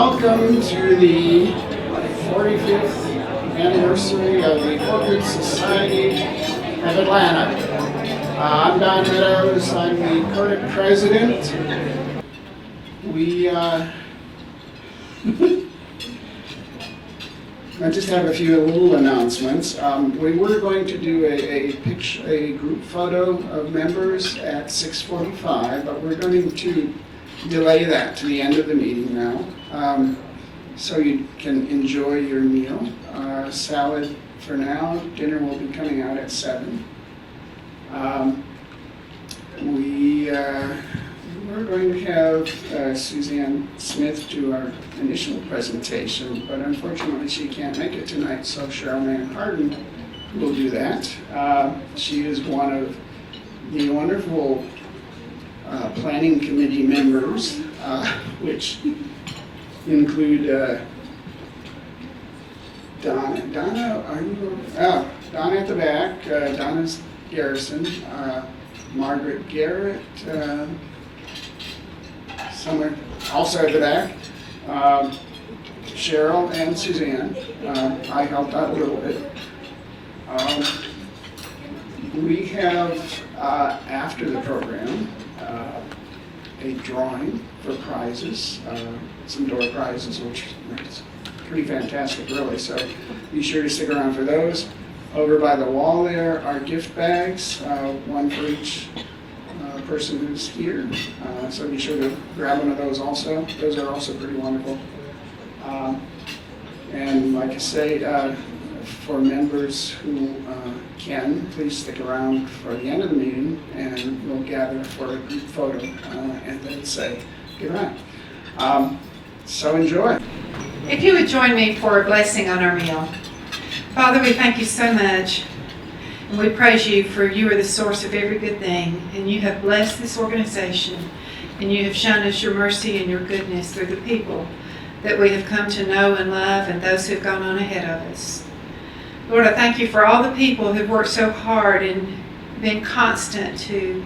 Welcome to the 45th anniversary of the Portrait Society of Atlanta. I'm Don Meadows. I'm the current president. I just have a few little announcements. We were going to do a group photo of members at 6:45, but we're going to delay that to the end of the meeting now, so you can enjoy your meal. Salad for now. Dinner will be coming out at 7. We're going to have Suzanne Smith do our initial presentation, but unfortunately she can't make it tonight, so Cheryl Mann Harden will do that. She is one of the wonderful planning committee members, which include Donna, are you? Oh, Donna at the back, Donna's Garrison, Margaret Garrett, somewhere also at the back, Cheryl and Suzanne. I helped out a little bit. We have, after the program, a drawing for prizes, some door prizes, which is pretty fantastic, really. So be sure to stick around for those. Over by the wall there are gift bags, one for each person who's here. So be sure to grab one of those also. Those are also pretty wonderful. And like I say, for members who can, please stick around for the end of the meeting, and we'll gather for a group photo and then say goodbye. So enjoy. If you would join me for a blessing on our meal. Father, we thank you so much, and we praise you for you are the source of every good thing, and you have blessed this organization, and you have shown us your mercy and your goodness through the people that we have come to know and love, and those who have gone on ahead of us. Lord, I thank you for all the people who've worked so hard and been constant to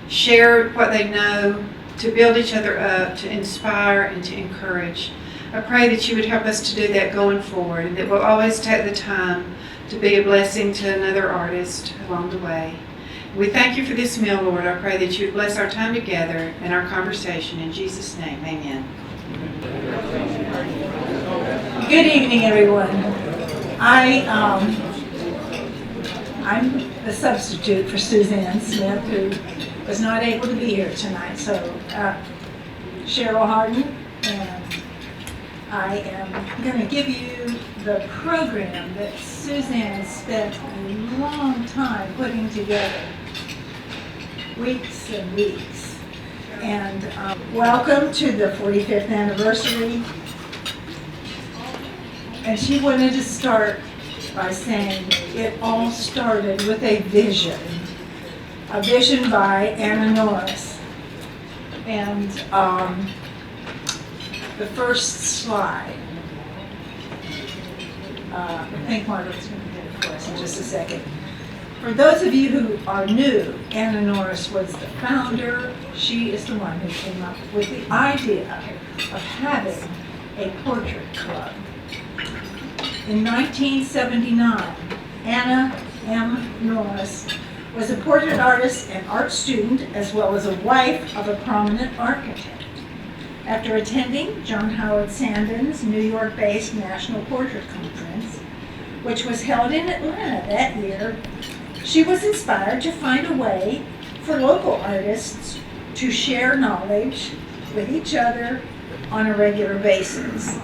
share what they know, to build each other up, to inspire and to encourage. I pray that you would help us to do that going forward, and that we'll always take the time to be a blessing to another artist along the way. We thank you for this meal, Lord. I pray that you would bless our time together and our conversation. In Jesus' name, amen. Good evening, everyone. I'm the substitute for Suzanne Smith, who was not able to be here tonight. So, Cheryl Harden, and I am going to give you the program that Suzanne spent a long time putting together, weeks and weeks. And welcome to the 45th anniversary. And she wanted to start by saying it all started with a vision by Anna Norris. And the first slide, I think Margaret's going to get it for us in just a second. For those of you who are new, Anna Norris was the founder. She is the one who came up with the idea of having a portrait club. In 1979, Anna M. Norris was a portrait artist and art student, as well as a wife of a prominent architect. After attending John Howard Sandon's New York-based National Portrait Conference, which was held in Atlanta that year, she was inspired to find a way for local artists to share knowledge with each other on a regular basis.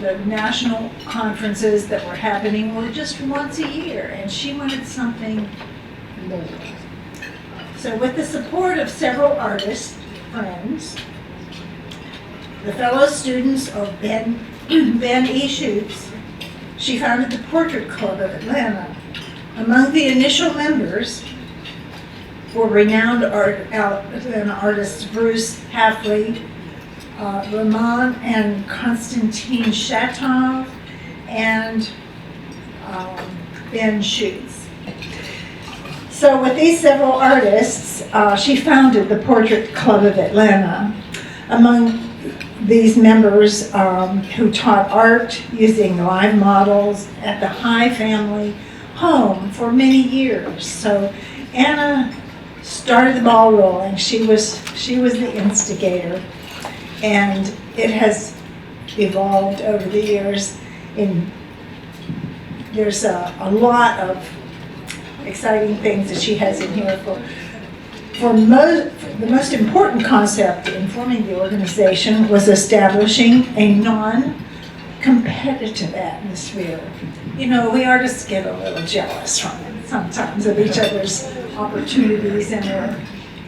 The national conferences that were happening were just once a year, and she wanted something more. So with the support of several artists, friends, the fellow students of Ben E. Schutz, she founded the Portrait Club of Atlanta. Among the initial members were renowned artists Bruce Hafley, Ramon and Konstantin Shatov, and Ben Schutz. So with these several artists, she founded the Portrait Club of Atlanta. Among these members who taught art using live models at the High family home for many years. So Anna started the ball rolling. She was the instigator, and it has evolved over the years. There's a lot of exciting things that she has in here the most important concept in forming the organization was establishing a non-competitive atmosphere. You know, we artists get a little jealous from it sometimes of each other's opportunities and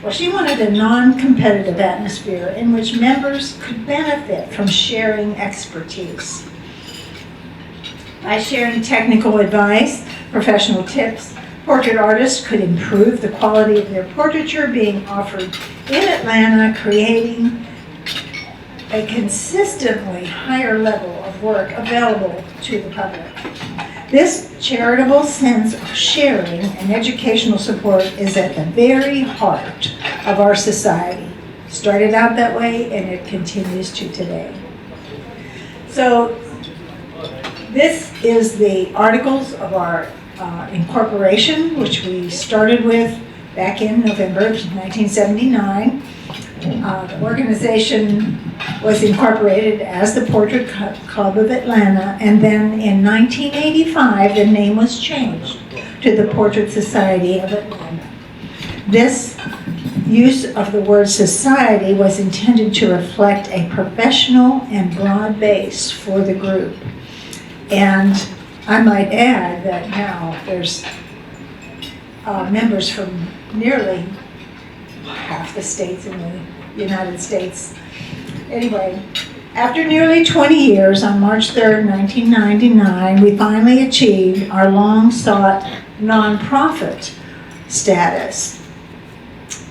well, she wanted a non-competitive atmosphere in which members could benefit from sharing expertise. By sharing technical advice, professional tips, portrait artists could improve the quality of their portraiture being offered in Atlanta, creating a consistently higher level of work available to the public. This charitable sense of sharing and educational support is at the very heart of our society. Started out that way and it continues to today. So this is the articles of our incorporation, which we started with back in November of 1979. The organization was incorporated as the Portrait Club of Atlanta, and then in 1985 the name was changed to the Portrait Society of Atlanta. This use of the word society was intended to reflect a professional and broad base for the group. And I might add that now there's members from nearly half the states in the United States. Anyway, after nearly 20 years, on March 3rd, 1999, we finally achieved our long-sought nonprofit status.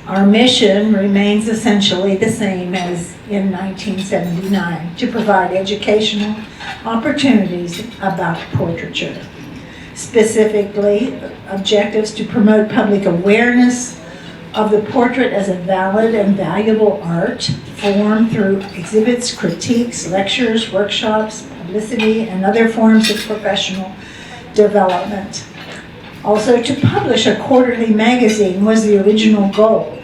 Our mission remains essentially the same as in 1979, to provide educational opportunities about portraiture. Specifically, objectives to promote public awareness of the portrait as a valid and valuable art form through exhibits, critiques, lectures, workshops, publicity, and other forms of professional development. Also, to publish a quarterly magazine was the original goal.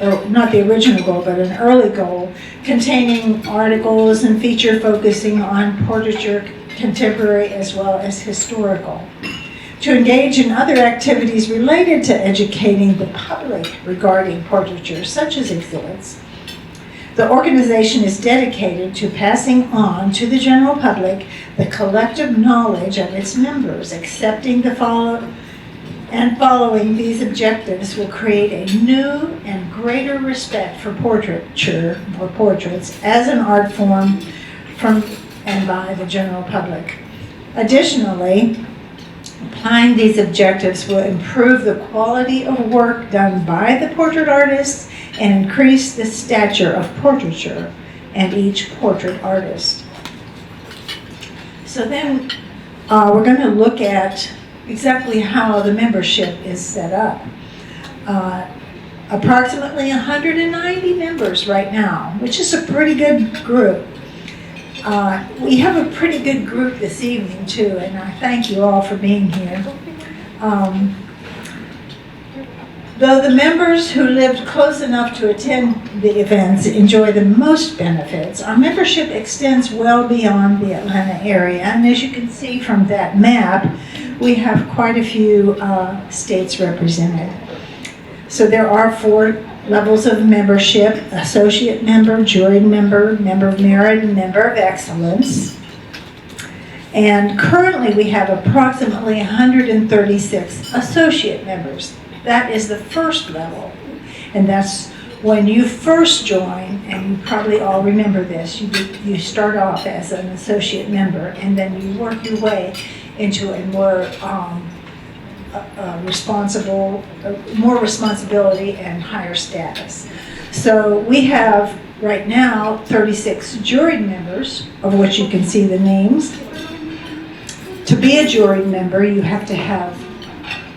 Or not the original goal, but an early goal, containing articles and feature focusing on portraiture, contemporary as well as historical. To engage in other activities related to educating the public regarding portraiture, such as exhibits. The organization is dedicated to passing on to the general public the collective knowledge of its members. Accepting the following these objectives will create a new and greater respect for portraiture, for portraits, as an art form from and by the general public. Additionally, applying these objectives will improve the quality of work done by the portrait artists and increase the stature of portraiture and each portrait artist. So then we're going to look at exactly how the membership is set up. Approximately 190 members right now, which is a pretty good group. We have a pretty good group this evening too, and I thank you all for being here. Though the members who lived close enough to attend the events enjoy the most benefits, our membership extends well beyond the Atlanta area, and as you can see from that map, we have quite a few states represented. So there are 4 levels of membership: associate member, juried member, member of merit, and member of excellence. And currently we have approximately 136 associate members. That is the first level, and that's when you first join, and you probably all remember this. You start off as an associate member, and then you work your way into a more more responsibility and higher status. So we have right now 36 juried members, of which you can see the names. To be a juried member, you have to have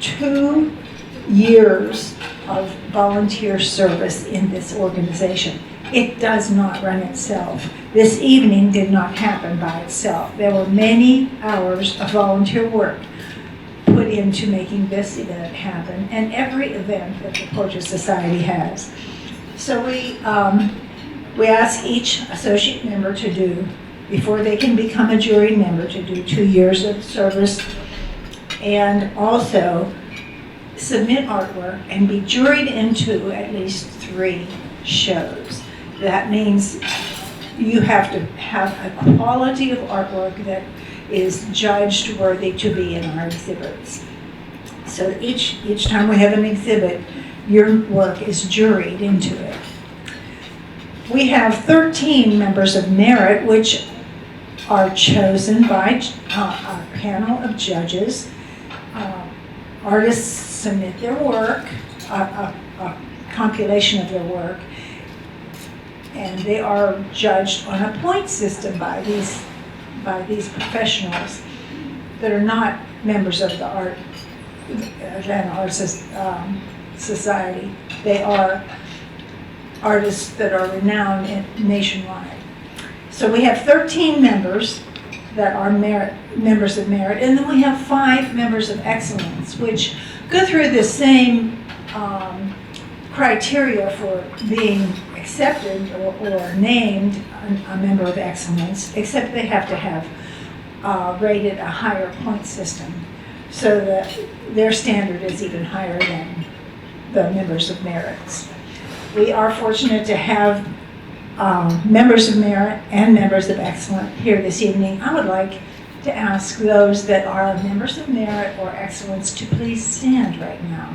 2 years of volunteer service in this organization. it does not run itself. This evening did not happen by itself. There were many hours of volunteer work put into making this event happen, and every event that the Portrait Society has. So we ask each associate member to do, before they can become a jury member, to do 2 years of service, and also submit artwork and be juried into at least 3 shows. That means you have to have a quality of artwork that is judged worthy to be in our exhibits. So each time we have an exhibit, your work is juried into it. We have 13 members of merit, which are chosen by a panel of judges. Artists submit their work, a compilation of their work, and they are judged on a point system by these professionals that are not members of the Art Society. They are artists that are renowned nationwide. So we have 13 members that are members of merit, and then we have 5 members of excellence, which go through the same criteria for being accepted or named a member of excellence, except they have to have rated a higher point system, so that their standard is even higher than the members of merits. We are fortunate to have members of merit and members of excellence here this evening. I would like to ask those that are members of merit or excellence to please stand right now.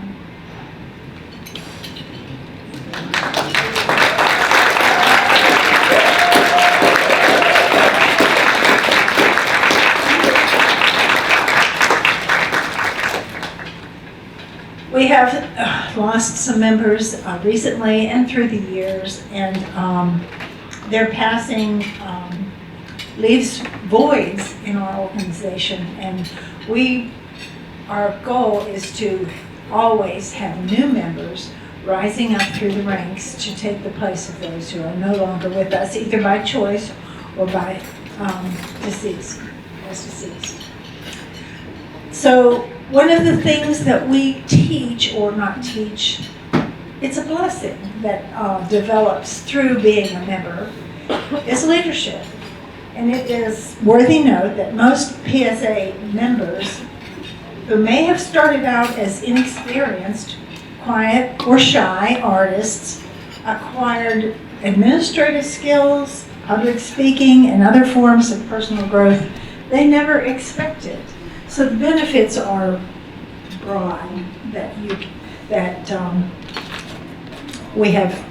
We have lost some members recently and through the years, and their passing leaves voids in our organization, and our goal is to always have new members rising up through the ranks to take the place of those who are no longer with us, either by choice or by deceased. So one of the things that we teach or not teach, it's a blessing that develops through being a member, is leadership. And it is worthy note that most PSA members who may have started out as inexperienced, quiet, or shy artists acquired administrative skills, public speaking, and other forms of personal growth they never expected. So the benefits are broad that we have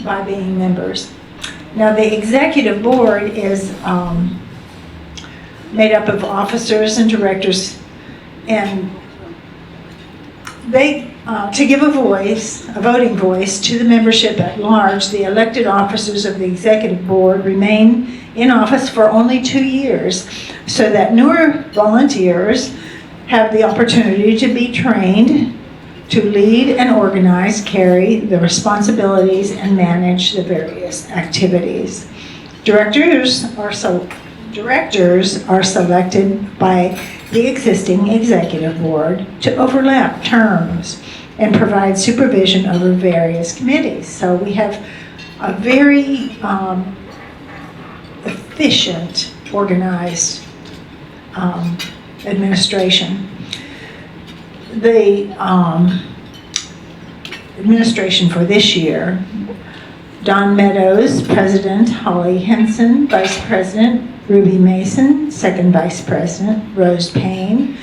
by being members. Now the executive board is made up of officers and directors, and they to give a voting voice to the membership at large. The elected officers of the executive board remain in office for only 2 years, so that newer volunteers have the opportunity to be trained to lead and organize, carry the responsibilities, and manage the various activities. Directors are selected by the existing executive board to overlap terms and provide supervision over various committees. So we have a very efficient, organized administration. The administration for this year: Don Meadows, President; Holly Henson, Vice President; Ruby Mason, Second Vice President; Rose Payne,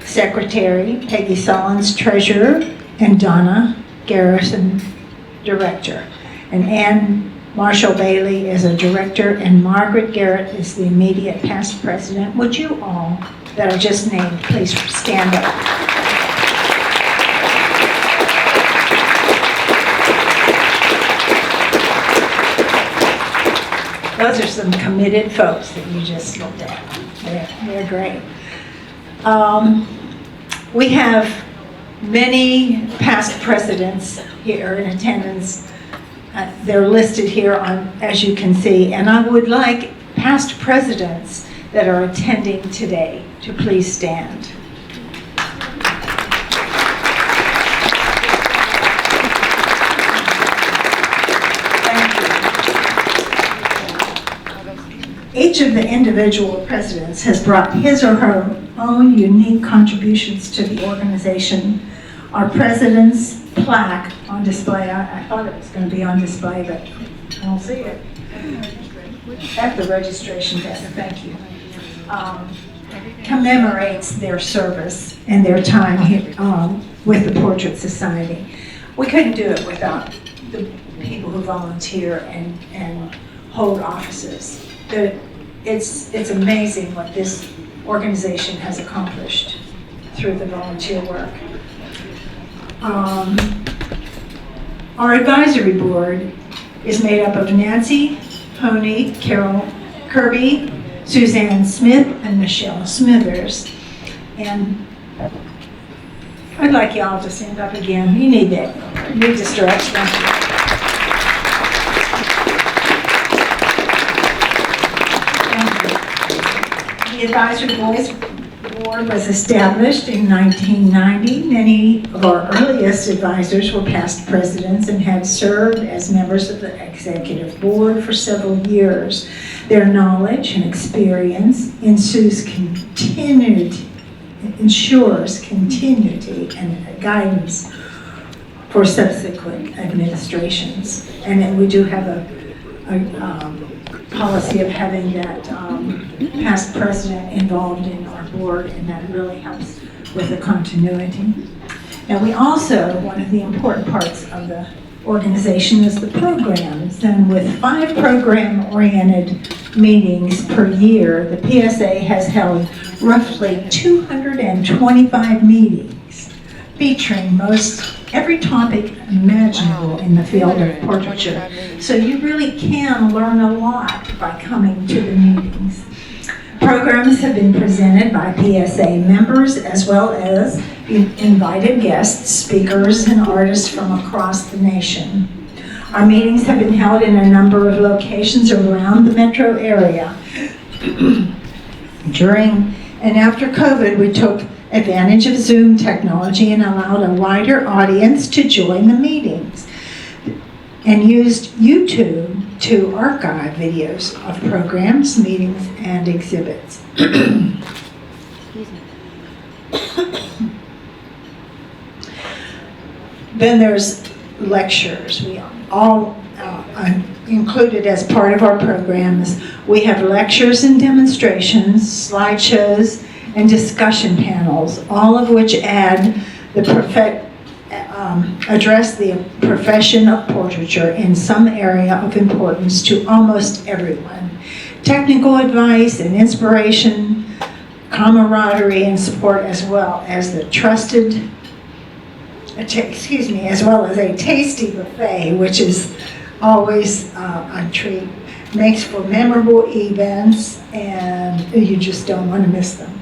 Secretary; Peggy Sollins, Treasurer; and Donna Garrison, Director. And Ann Marshall Bailey is a Director, and Margaret Garrett is the immediate past President. Would you all that I just named please stand up? Those are some committed folks that you just looked at. They're great. We have many past presidents here in attendance, They're listed here on, as you can see, and I would like past presidents that are attending today to please stand. Each of the individual presidents has brought his or her own unique contributions to the organization. Our president's plaque on display, I thought it was going to be on display, but I don't see it. At the registration desk, thank you. Commemorates their service and their time here, with the Portrait Society. We couldn't do it without the people who volunteer and hold offices. It's amazing what this organization has accomplished through the volunteer work. Our advisory board is made up of Nancy Honey, Carol Kirby, Suzanne Smith, and Michelle Smithers. And I'd like y'all to stand up again. You need that. You need to stretch. Thank you. The advisory board was established in 1990. Many of our earliest advisors were past presidents and have served as members of the executive board for several years. Their knowledge and experience ensures continuity and guidance for subsequent administrations. And then we do have a policy of having that past president involved in our board, and that really helps with the continuity. Now, we also, one of the important parts of the organization is the programs, and with 5 program-oriented meetings per year, the PSA has held roughly 225 meetings featuring most every topic imaginable in the field of portraiture. So you really can learn a lot by coming to the meetings. Programs have been presented by PSA members as well as invited guests, speakers, and artists from across the nation. Our meetings have been held in a number of locations around the metro area. During and after COVID, we took advantage of Zoom technology and allowed a wider audience to join the meetings, and used YouTube to archive videos of programs, meetings, and exhibits. Then there's lectures. We all included as part of our programs. We have lectures and demonstrations, slideshows, and discussion panels, all of which add address the profession of portraiture in some area of importance to almost everyone. Technical advice and inspiration, camaraderie and support, as well as a tasty buffet, which is always a treat. Makes for memorable events, and you just don't want to miss them.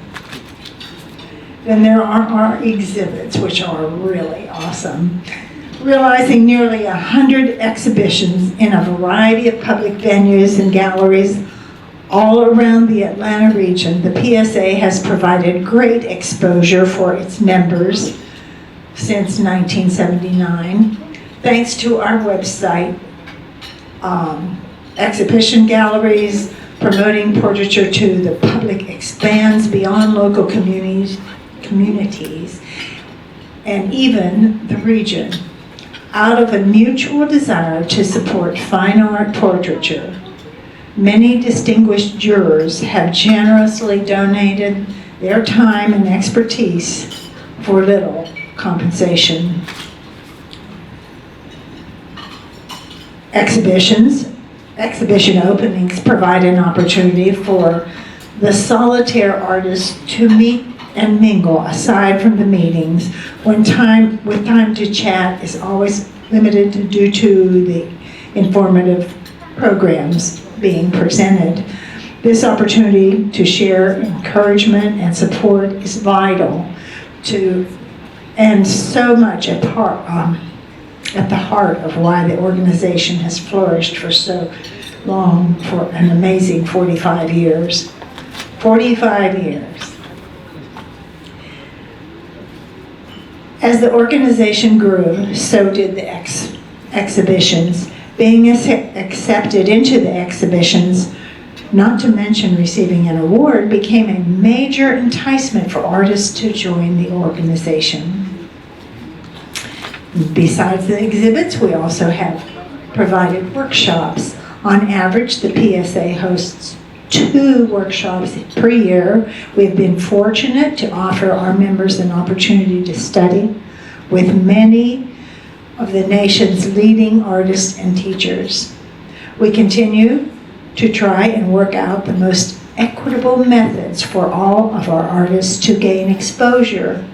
Then there are our exhibits, which are really awesome. Realizing nearly 100 exhibitions in a variety of public venues and galleries all around the Atlanta region, the PSA has provided great exposure for its members since 1979. Thanks to our website, exhibition galleries promoting portraiture to the public expands beyond local communities and even the region. Out of a mutual desire to support fine art portraiture, many distinguished jurors have generously donated their time and expertise for little compensation. Exhibition openings provide an opportunity for the solitaire artist to meet and mingle aside from the meetings, with time to chat is always limited due to the informative programs being presented. This opportunity to share encouragement and support is vital to, and so much a at the heart of why the organization has flourished for so long, for an amazing 45 years. 45 years. As the organization grew, so did the exhibitions. Being accepted into the exhibitions, not to mention receiving an award, became a major enticement for artists to join the organization. Besides the exhibits, we also have provided workshops. On average, the PSA hosts 2 workshops per year. We've been fortunate to offer our members an opportunity to study with many of the nation's leading artists and teachers. We continue to try and work out the most equitable methods for all of our artists to gain exposure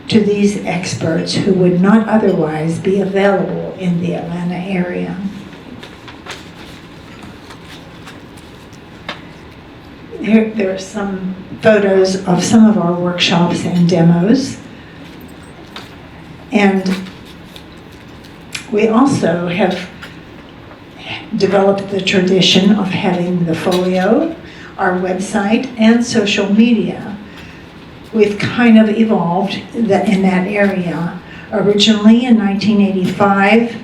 to these experts who would not otherwise be available in the Atlanta area. There are some photos of some of our workshops and demos. And we also have developed the tradition of having the folio, our website, and social media. We've kind of evolved in that area. Originally in 1985,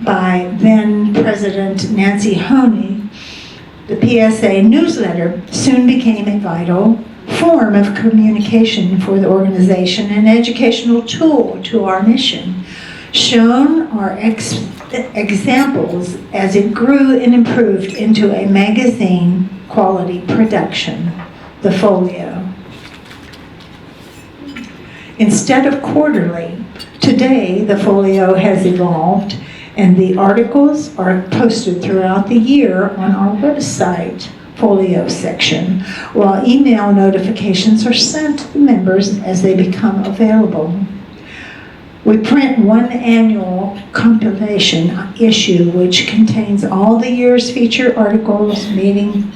by then President Nancy Honey, the PSA newsletter soon became a vital form of communication for the organization, an educational tool to our mission. Shown are examples as it grew and improved into a magazine quality production, the folio. Instead of quarterly, today the folio has evolved and the articles are posted throughout the year on our website folio section, while email notifications are sent to the members as they become available. We print one annual compilation issue which contains all the year's feature articles, meeting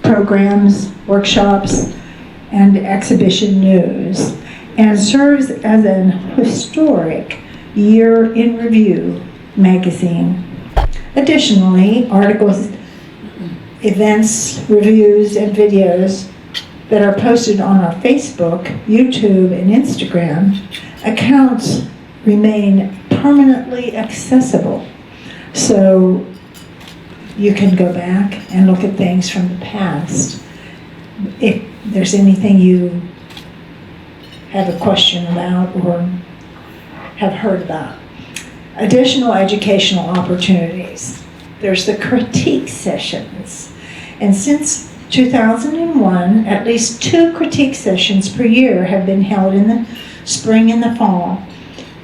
programs, workshops, and exhibition news, and serves as an historic year in review magazine. Additionally, articles, events, reviews, and videos that are posted on our Facebook, YouTube, and Instagram accounts remain permanently accessible. So you can go back and look at things from the past. If there's anything you have a question about or have heard about. Additional educational opportunities. There's the critique sessions. And since 2001, at least 2 critique sessions per year have been held in the spring and the fall.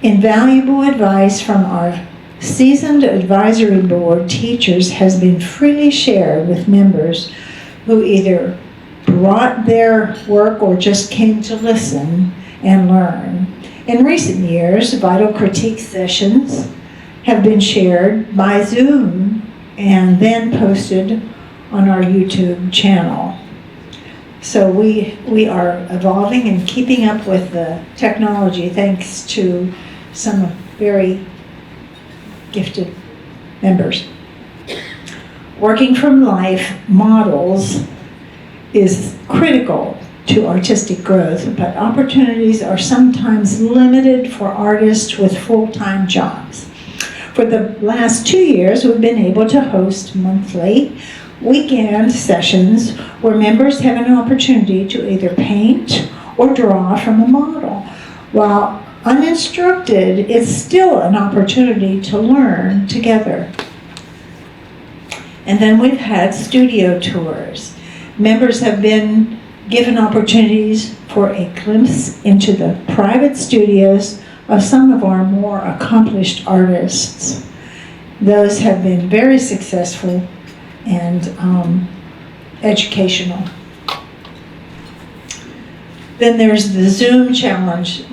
Invaluable advice from our seasoned advisory board teachers has been freely shared with members who either brought their work or just came to listen and learn. In recent years, vital critique sessions have been shared by Zoom and then posted on our YouTube channel. So we are evolving and keeping up with the technology thanks to some very gifted members. Working from life models is critical to artistic growth, but opportunities are sometimes limited for artists with full-time jobs. For the last 2 years, we've been able to host monthly weekend sessions where members have an opportunity to either paint or draw from a model. While uninstructed, it's still an opportunity to learn together. And then we've had studio tours. Members have been given opportunities for a glimpse into the private studios of some of our more accomplished artists. Those have been very successful and educational. Then there's the Zoom challenge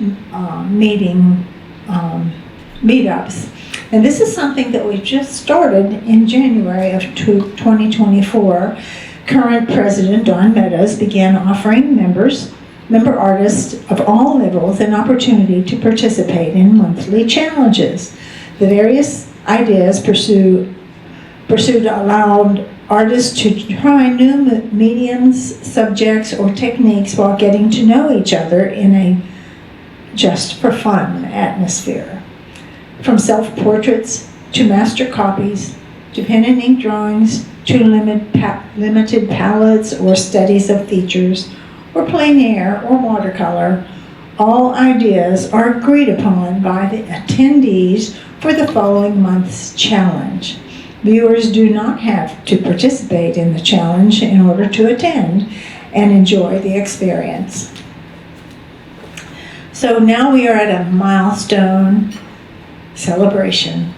meetups. And this is something that we just started in January of 2024. Current President Don Meadows began offering members member artists of all levels an opportunity to participate in monthly challenges. The various ideas pursued allowed artists to try new mediums, subjects, or techniques while getting to know each other in a just for fun atmosphere. From self-portraits to master copies, to pen and ink drawings, to limited palettes or studies of features, or plein air or watercolor, all ideas are agreed upon by the attendees for the following month's challenge. Viewers do not have to participate in the challenge in order to attend and enjoy the experience. So now we are at a milestone celebration.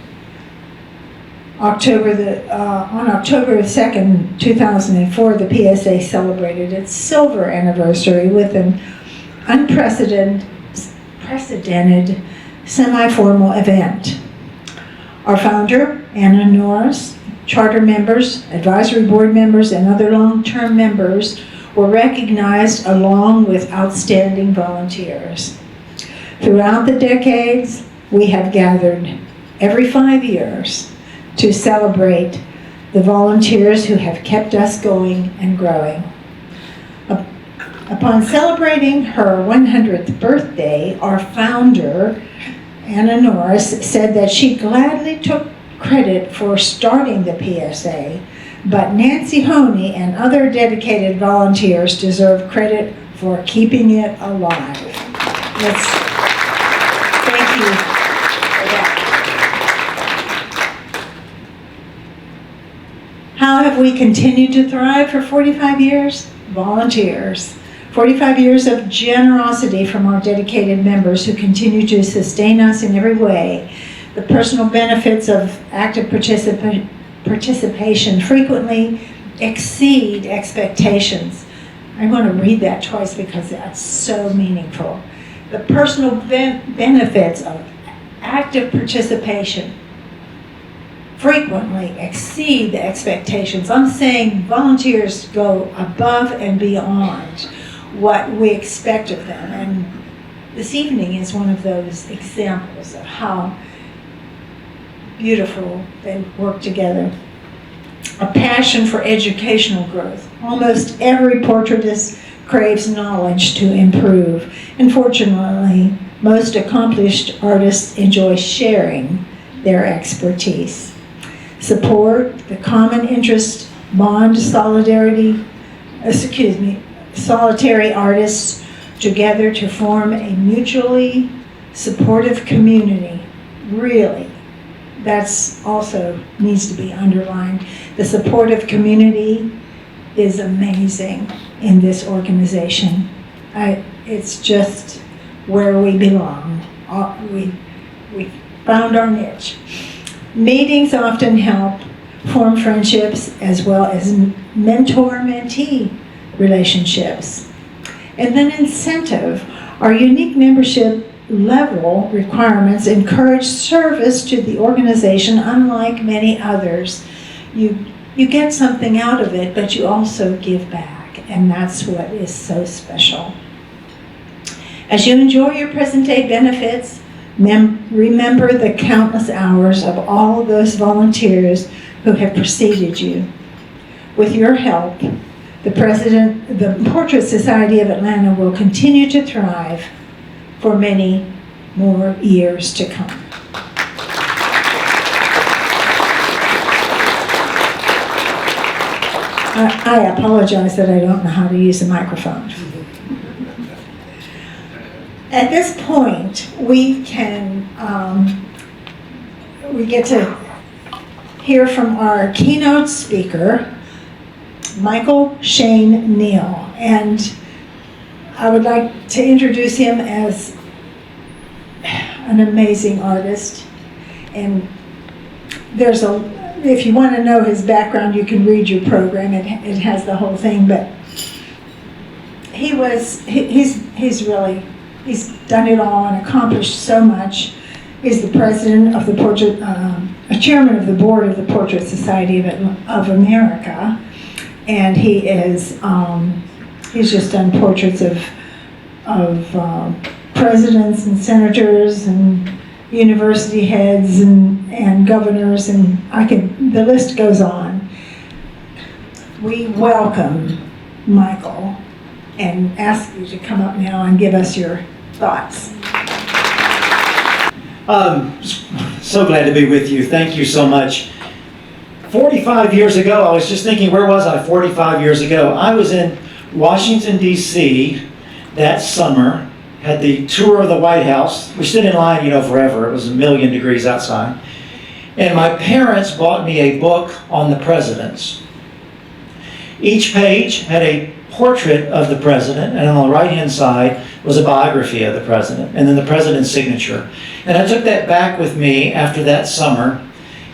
On October 2nd, 2004, the PSA celebrated its silver anniversary with an unprecedented semi-formal event. Our founder, Anna Norris, charter members, advisory board members, and other long-term members were recognized along with outstanding volunteers. Throughout the decades, we have gathered every 5 years to celebrate the volunteers who have kept us going and growing. Upon celebrating her 100th birthday, our founder, Anna Norris, said that she gladly took credit for starting the PSA, but Nancy Honey and other dedicated volunteers deserve credit for keeping it alive. Thank you for that. How have we continued to thrive for 45 years? Volunteers. 45 years of generosity from our dedicated members who continue to sustain us in every way. The personal benefits of active participation frequently exceed expectations. I'm going to read that twice because that's so meaningful. The personal benefits of active participation frequently exceed the expectations. I'm saying volunteers go above and beyond what we expect of them. And this evening is one of those examples of how beautiful they work together. A passion for educational growth. Almost every portraitist craves knowledge to improve. And fortunately, most accomplished artists enjoy sharing their expertise. Support, the common interest, bond, solitary artists together to form a mutually supportive community. Really, that's also needs to be underlined. The supportive community is amazing in this organization. It's just where we belong. We found our niche. Meetings often help form friendships as well as mentor-mentee relationships. And then incentive. Our unique membership level requirements encourage service to the organization unlike many others. You get something out of it, but you also give back, and that's what is so special. As you enjoy your present day benefits, remember the countless hours of all those volunteers who have preceded you. With your help, the Portrait Society of Atlanta will continue to thrive for many more years to come. I apologize that I don't know how to use a microphone. At this point, we get to hear from our keynote speaker, Michael Shane Neal, and I would like to introduce him as an amazing artist. And if you want to know his background, you can read your program. It has the whole thing, but he's done it all and accomplished so much. He's the president of the chairman of the board of the Portrait Society of America, and he's just done portraits of presidents and senators and university heads and governors, and the list goes on. We welcome Michael and ask you to come up now and give us your thoughts. So glad to be with you. Thank you so much. 45 years ago, I was just thinking, where was I 45 years ago? I was in Washington, D.C. that summer, had the tour of the White House. We stood in line, forever. It was 1,000,000 degrees outside. And my parents bought me a book on the presidents. Each page had a portrait of the president, and on the right-hand side was a biography of the president, and then the president's signature. And I took that back with me after that summer,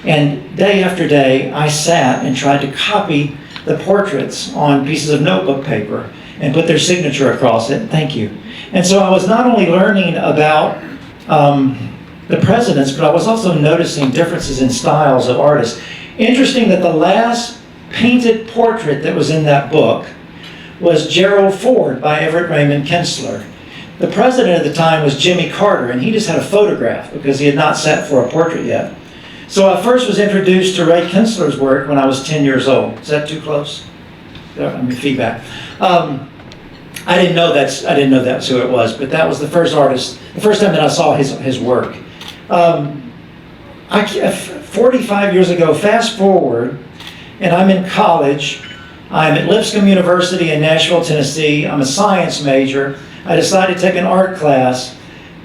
and day after day, I sat and tried to copy the portraits on pieces of notebook paper and put their signature across it. Thank you. And so I was not only learning about the presidents, but I was also noticing differences in styles of artists. Interesting that the last painted portrait that was in that book was Gerald Ford by Everett Raymond Kinsler. The president at the time was Jimmy Carter, and he just had a photograph because he had not sat for a portrait yet. So I first was introduced to Ray Kinsler's work when I was 10 years old. Is that too close? Feedback. I didn't know that's who it was, but that was the first artist, the first time that I saw his work. 45 years ago, fast forward, and I'm in college. I'm at Lipscomb University in Nashville, Tennessee. I'm a science major. I decided to take an art class,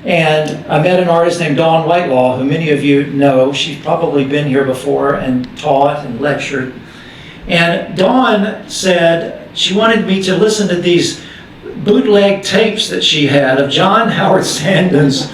and I met an artist named Dawn Whitelaw, who many of you know. She's probably been here before and taught and lectured. And Dawn said she wanted me to listen to these bootleg tapes that she had of John Howard Sanden's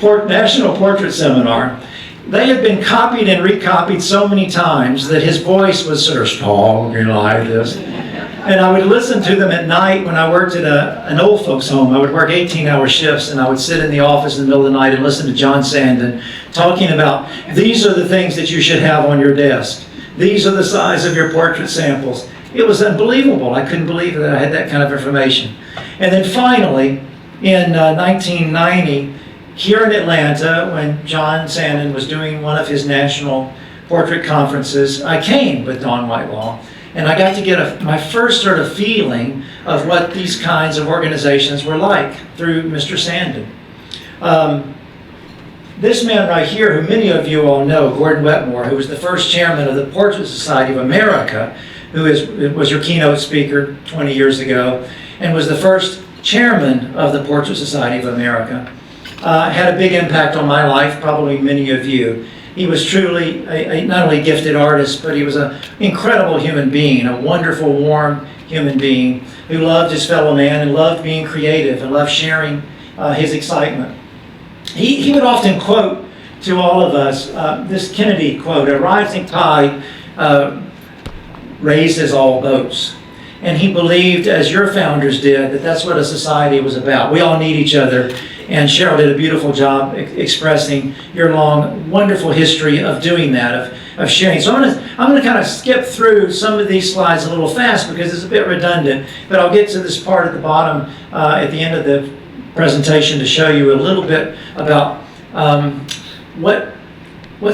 National Portrait Seminar. They had been copied and recopied so many times that his voice was sort of strong and like this. And I would listen to them at night when I worked at an old folks home. I would work 18-hour shifts, and I would sit in the office in the middle of the night and listen to John Sanden talking about, these are the things that you should have on your desk. These are the size of your portrait samples. It was unbelievable. I couldn't believe that I had that kind of information. And then finally, in 1990, here in Atlanta, when John Sanden was doing one of his national portrait conferences, I came with Dawn Whitelaw, and I got to get my first sort of feeling of what these kinds of organizations were like through Mr. Sanden. This man right here, who many of you all know, Gordon Wetmore, who was the first chairman of the Portrait Society of America, who was your keynote speaker 20 years ago, and was the first chairman of the Portrait Society of America, had a big impact on my life, probably many of you. He was truly not only a gifted artist, but he was an incredible human being, a wonderful, warm human being who loved his fellow man and loved being creative and loved sharing his excitement. He would often quote to all of us this Kennedy quote, "A rising tide raises all boats." And he believed, as your founders did, that that's what a society was about. We all need each other. And Cheryl did a beautiful job expressing your long, wonderful history of doing that, of sharing. So I'm going to kind of skip through some of these slides a little fast because it's a bit redundant, but I'll get to this part at the bottom at the end of the presentation to show you a little bit about what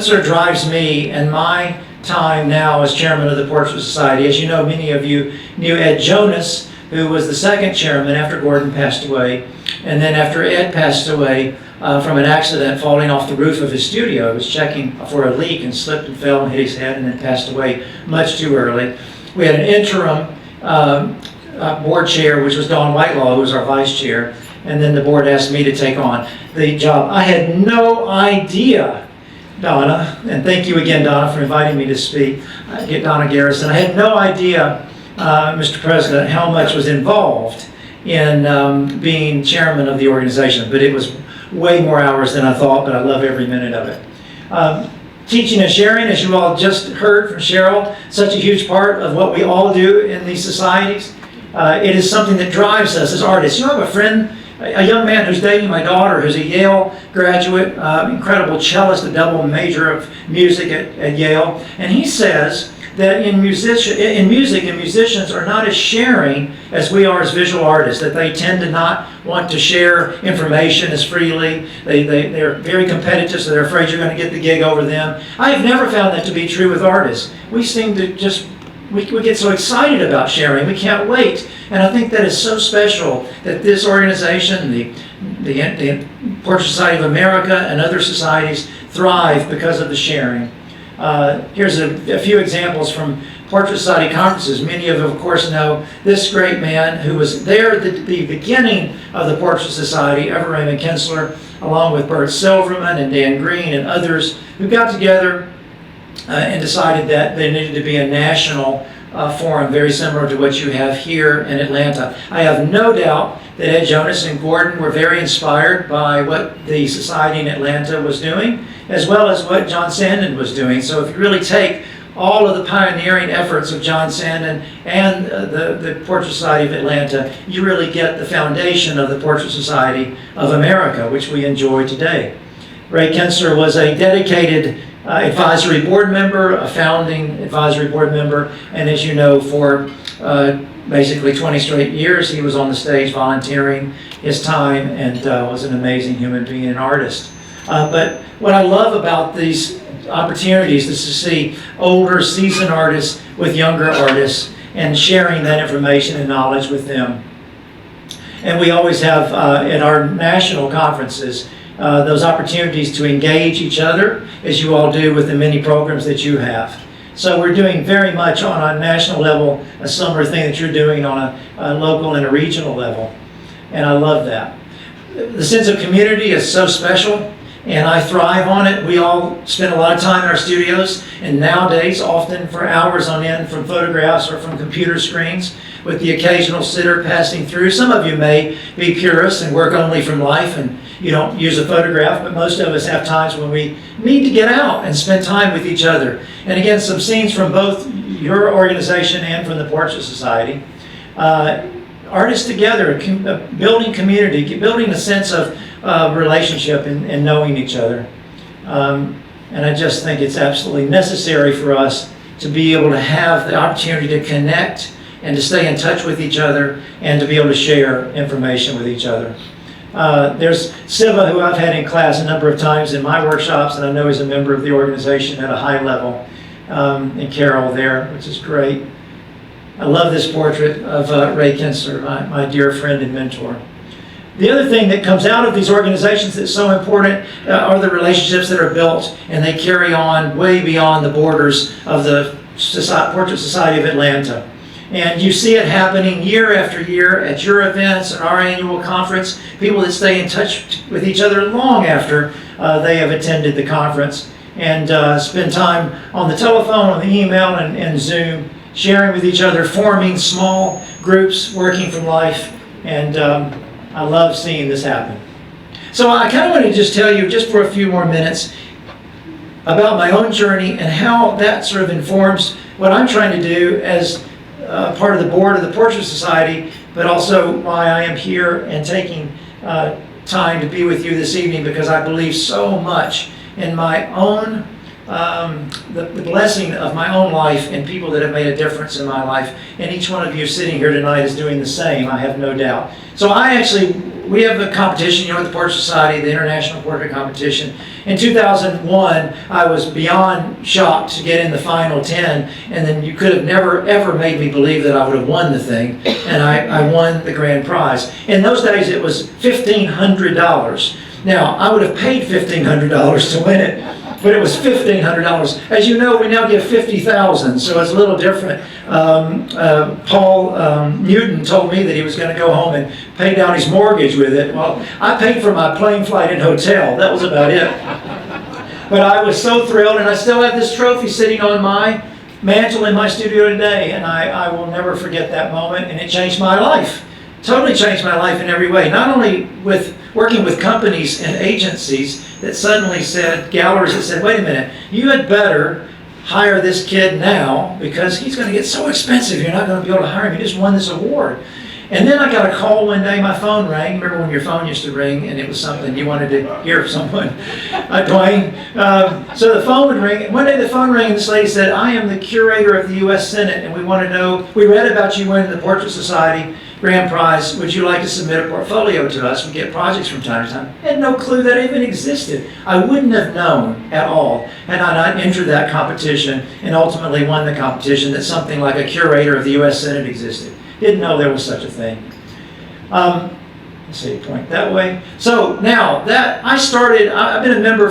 sort of drives me and my time now as chairman of the Portrait Society. As you know, many of you knew Ed Jonas, who was the second chairman after Gordon passed away. And then after Ed passed away from an accident falling off the roof of his studio, he was checking for a leak and slipped and fell and hit his head and then passed away much too early. We had an interim board chair, which was Dawn Whitelaw, who was our vice chair. And then the board asked me to take on the job. I had no idea, Donna, and thank you again, Donna, for inviting me to speak. Donna Garrison. I had no idea, Mr. President, how much was involved in being chairman of the organization, but it was way more hours than I thought, but I love every minute of it. Teaching and sharing, as you all just heard from Cheryl, such a huge part of what we all do in these societies. It is something that drives us as artists. You know, I have a friend, a young man who's dating my daughter, who's a Yale graduate, incredible cellist, a double major of music at Yale, and he says that in music and musicians are not as sharing as we are as visual artists, that they tend to not want to share information as freely. They're very competitive, so they're afraid you're going to get the gig over them. I have never found that to be true with artists. We seem to just, we get so excited about sharing, we can't wait. And I think that is so special that this organization, the Portrait Society of America and other societies thrive because of the sharing. Here's a few examples from Portrait Society conferences. Many of you, of course, know this great man who was there at the beginning of the Portrait Society, Ever Raymond Kinsler, along with Bert Silverman and Dan Green and others, who got together and decided that there needed to be a national forum very similar to what you have here in Atlanta. I have no doubt that Ed Jonas and Gordon were very inspired by what the society in Atlanta was doing, as well as what John Sandon was doing. So if you really take all of the pioneering efforts of John Sandon and the Portrait Society of Atlanta, you really get the foundation of the Portrait Society of America, which we enjoy today. Ray Kinsler was a dedicated advisory board member, a founding advisory board member, and as you know, for basically 20 straight years, he was on the stage volunteering his time and was an amazing human being and artist. But what I love about these opportunities is to see older, seasoned artists with younger artists and sharing that information and knowledge with them. And we always have, at our national conferences, those opportunities to engage each other, as you all do with the many programs that you have. So we're doing very much on a national level a similar thing that you're doing on a local and a regional level. And I love that. The sense of community is so special, and I thrive on it. We all spend a lot of time in our studios, and nowadays often for hours on end from photographs or from computer screens, with the occasional sitter passing through. Some of you may be purists and work only from life and you don't use a photograph, but most of us have times when we need to get out and spend time with each other. And again, some scenes from both your organization and from the Portrait Society. Artists together, building community, building a sense of relationship and knowing each other. And I just think it's absolutely necessary for us to be able to have the opportunity to connect and to stay in touch with each other and to be able to share information with each other. There's Siva, who I've had in class a number of times in my workshops, and I know he's a member of the organization at a high level, and Carol there, which is great. I love this portrait of Ray Kinsler, my dear friend and mentor. The other thing that comes out of these organizations that's so important are the relationships that are built, and they carry on way beyond the borders of the Portrait Society of Atlanta. And you see it happening year after year at your events, at our annual conference, people that stay in touch with each other long after they have attended the conference, and spend time on the telephone, on the email, and Zoom, sharing with each other, forming small groups, working from life, and I love seeing this happen. So I kind of want to just tell you, just for a few more minutes, about my own journey and how that sort of informs what I'm trying to do as part of the board of the Portrait Society, but also why I am here and taking time to be with you this evening, because I believe so much in my own, the blessing of my own life and people that have made a difference in my life. And each one of you sitting here tonight is doing the same, I have no doubt. So we have a competition, at the Portrait Society, the International Portrait Competition. In 2001, I was beyond shocked to get in the final 10, and then you could have never, ever made me believe that I would have won the thing, and I won the grand prize. In those days, it was $1,500. Now, I would have paid $1,500 to win it, but it was $1,500. As you know, we now give $50,000, so it's a little different. Paul Newton told me that he was going to go home and pay down his mortgage with it. Well, I paid for my plane, flight, and hotel. That was about it. But I was so thrilled, and I still have this trophy sitting on my mantle in my studio today, and I will never forget that moment, and it changed my life. Totally changed my life in every way. Not only with working with companies and agencies that suddenly said, galleries that said, wait a minute, you had better hire this kid now because he's going to get so expensive, you're not going to be able to hire him. He just won this award. And then I got a call one day, my phone rang. Remember when your phone used to ring and it was something you wanted to hear from someone? Dwayne. So the phone would ring. One day the phone rang and this lady said, I am the curator of the U.S. Senate and we want to know, we read about you winning the Portrait Society Grand Prize. Would you like to submit a portfolio to us? We get projects from time to time. I had no clue that even existed. I wouldn't have known at all had I not entered that competition and ultimately won the competition that something like a curator of the U.S. Senate existed. Didn't know there was such a thing. Let's see, point that way. So now that I started, I've been a member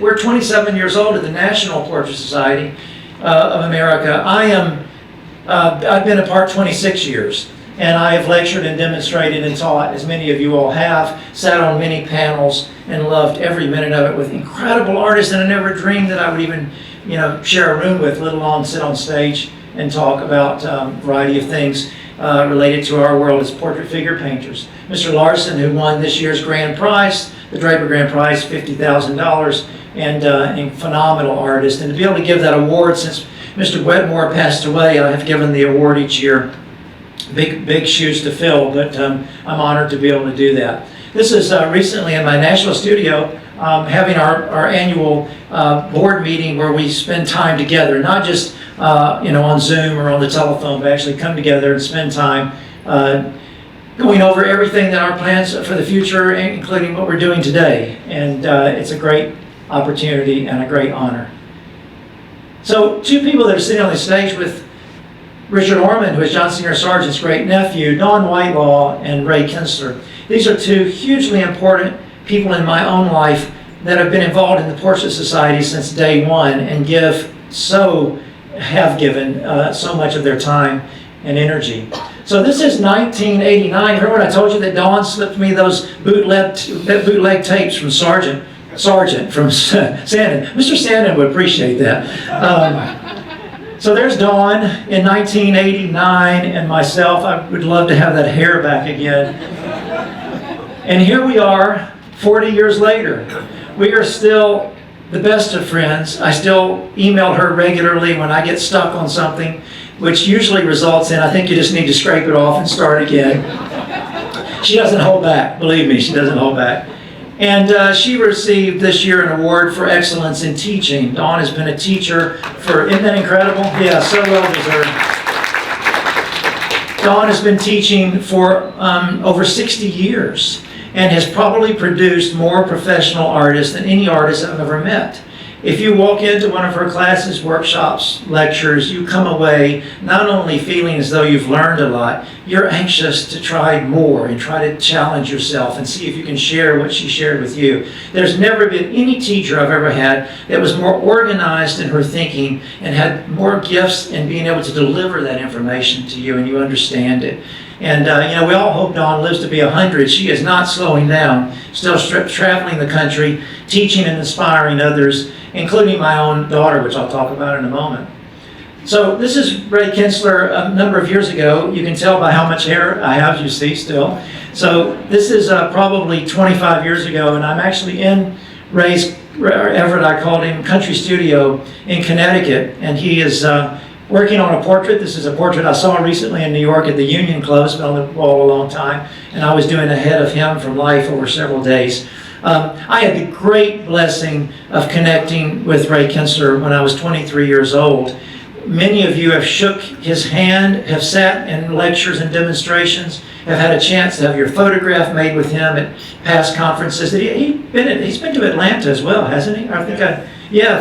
we're 27 years old at the National Portrait Society of America. I've been a part 26 years. And I have lectured and demonstrated and taught, as many of you all have, sat on many panels and loved every minute of it with incredible artists. And I never dreamed that I would even, share a room with, let alone sit on stage and talk about a variety of things related to our world as portrait figure painters. Mr. Larson, who won this year's grand prize, the Draper Grand Prize, $50,000, and a phenomenal artist. And to be able to give that award, since Mr. Wedmore passed away, I have given the award each year. Big shoes to fill, but I'm honored to be able to do that. This is recently in my Nashville studio, having our annual board meeting where we spend time together, not just on Zoom or on the telephone, but actually come together and spend time going over everything that our plans for the future, including what we're doing today. And it's a great opportunity and a great honor. So 2 people that are sitting on the stage with Richard Orman, who is John Singer Sargent's great nephew, Don Whitelaw, and Ray Kinsler. These are 2 hugely important people in my own life that have been involved in the Portrait Society since day one and have given so much of their time and energy. So this is 1989. Remember when I told you that Don slipped me those bootleg tapes from Sargent from Sandon. Mr. Sandon would appreciate that. So there's Dawn in 1989 and myself. I would love to have that hair back again. And here we are 40 years later. We are still the best of friends. I still email her regularly when I get stuck on something, which usually results in, I think you just need to scrape it off and start again. She doesn't hold back. Believe me, she doesn't hold back. And she received this year an award for excellence in teaching. Dawn has been a teacher isn't that incredible? Yeah, so well deserved. Dawn has been teaching for over 60 years and has probably produced more professional artists than any artist I've ever met. If you walk into one of her classes, workshops, lectures, you come away not only feeling as though you've learned a lot, you're anxious to try more and try to challenge yourself and see if you can share what she shared with you. There's never been any teacher I've ever had that was more organized in her thinking and had more gifts in being able to deliver that information to you and you understand it. And we all hope Dawn lives to be 100. She is not slowing down, still traveling the country, teaching and inspiring others, including my own daughter, which I'll talk about in a moment. So this is Ray Kinsler a number of years ago. You can tell by how much hair I have, you see, still. So this is probably 25 years ago, and I'm actually in Ray's, Everett, I called him, country studio in Connecticut, and he is working on a portrait. This is a portrait I saw recently in New York at the Union Club. It's been on the wall a long time, and I was doing a head of him from life over several days. I had the great blessing of connecting with Ray Kinsler when I was 23 years old. Many of you have shook his hand, have sat in lectures and demonstrations, have had a chance to have your photograph made with him at past conferences. He's been to Atlanta as well, hasn't he? I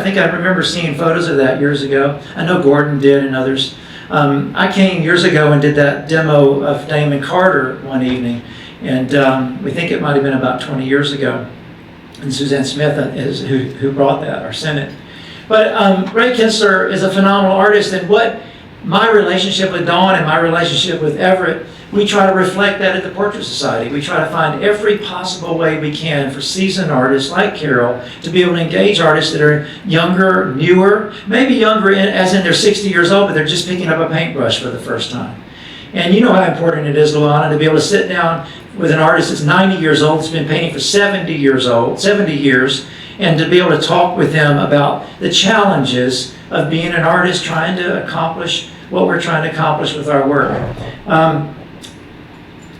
think I remember seeing photos of that years ago. I know Gordon did and others. I came years ago and did that demo of Damon Carter one evening, and we think it might have been about 20 years ago. And Suzanne Smith is who brought that, or sent it. But Ray Kinsler is a phenomenal artist, and what my relationship with Dawn and my relationship with Everett, we try to reflect that at the Portrait Society. We try to find every possible way we can for seasoned artists like Carol to be able to engage artists that are younger, newer, maybe younger as in they're 60 years old, but they're just picking up a paintbrush for the first time. And you know how important it is, Luana, to be able to sit down with an artist that's 90 years old, that's been painting for 70 years, and to be able to talk with them about the challenges of being an artist trying to accomplish what we're trying to accomplish with our work.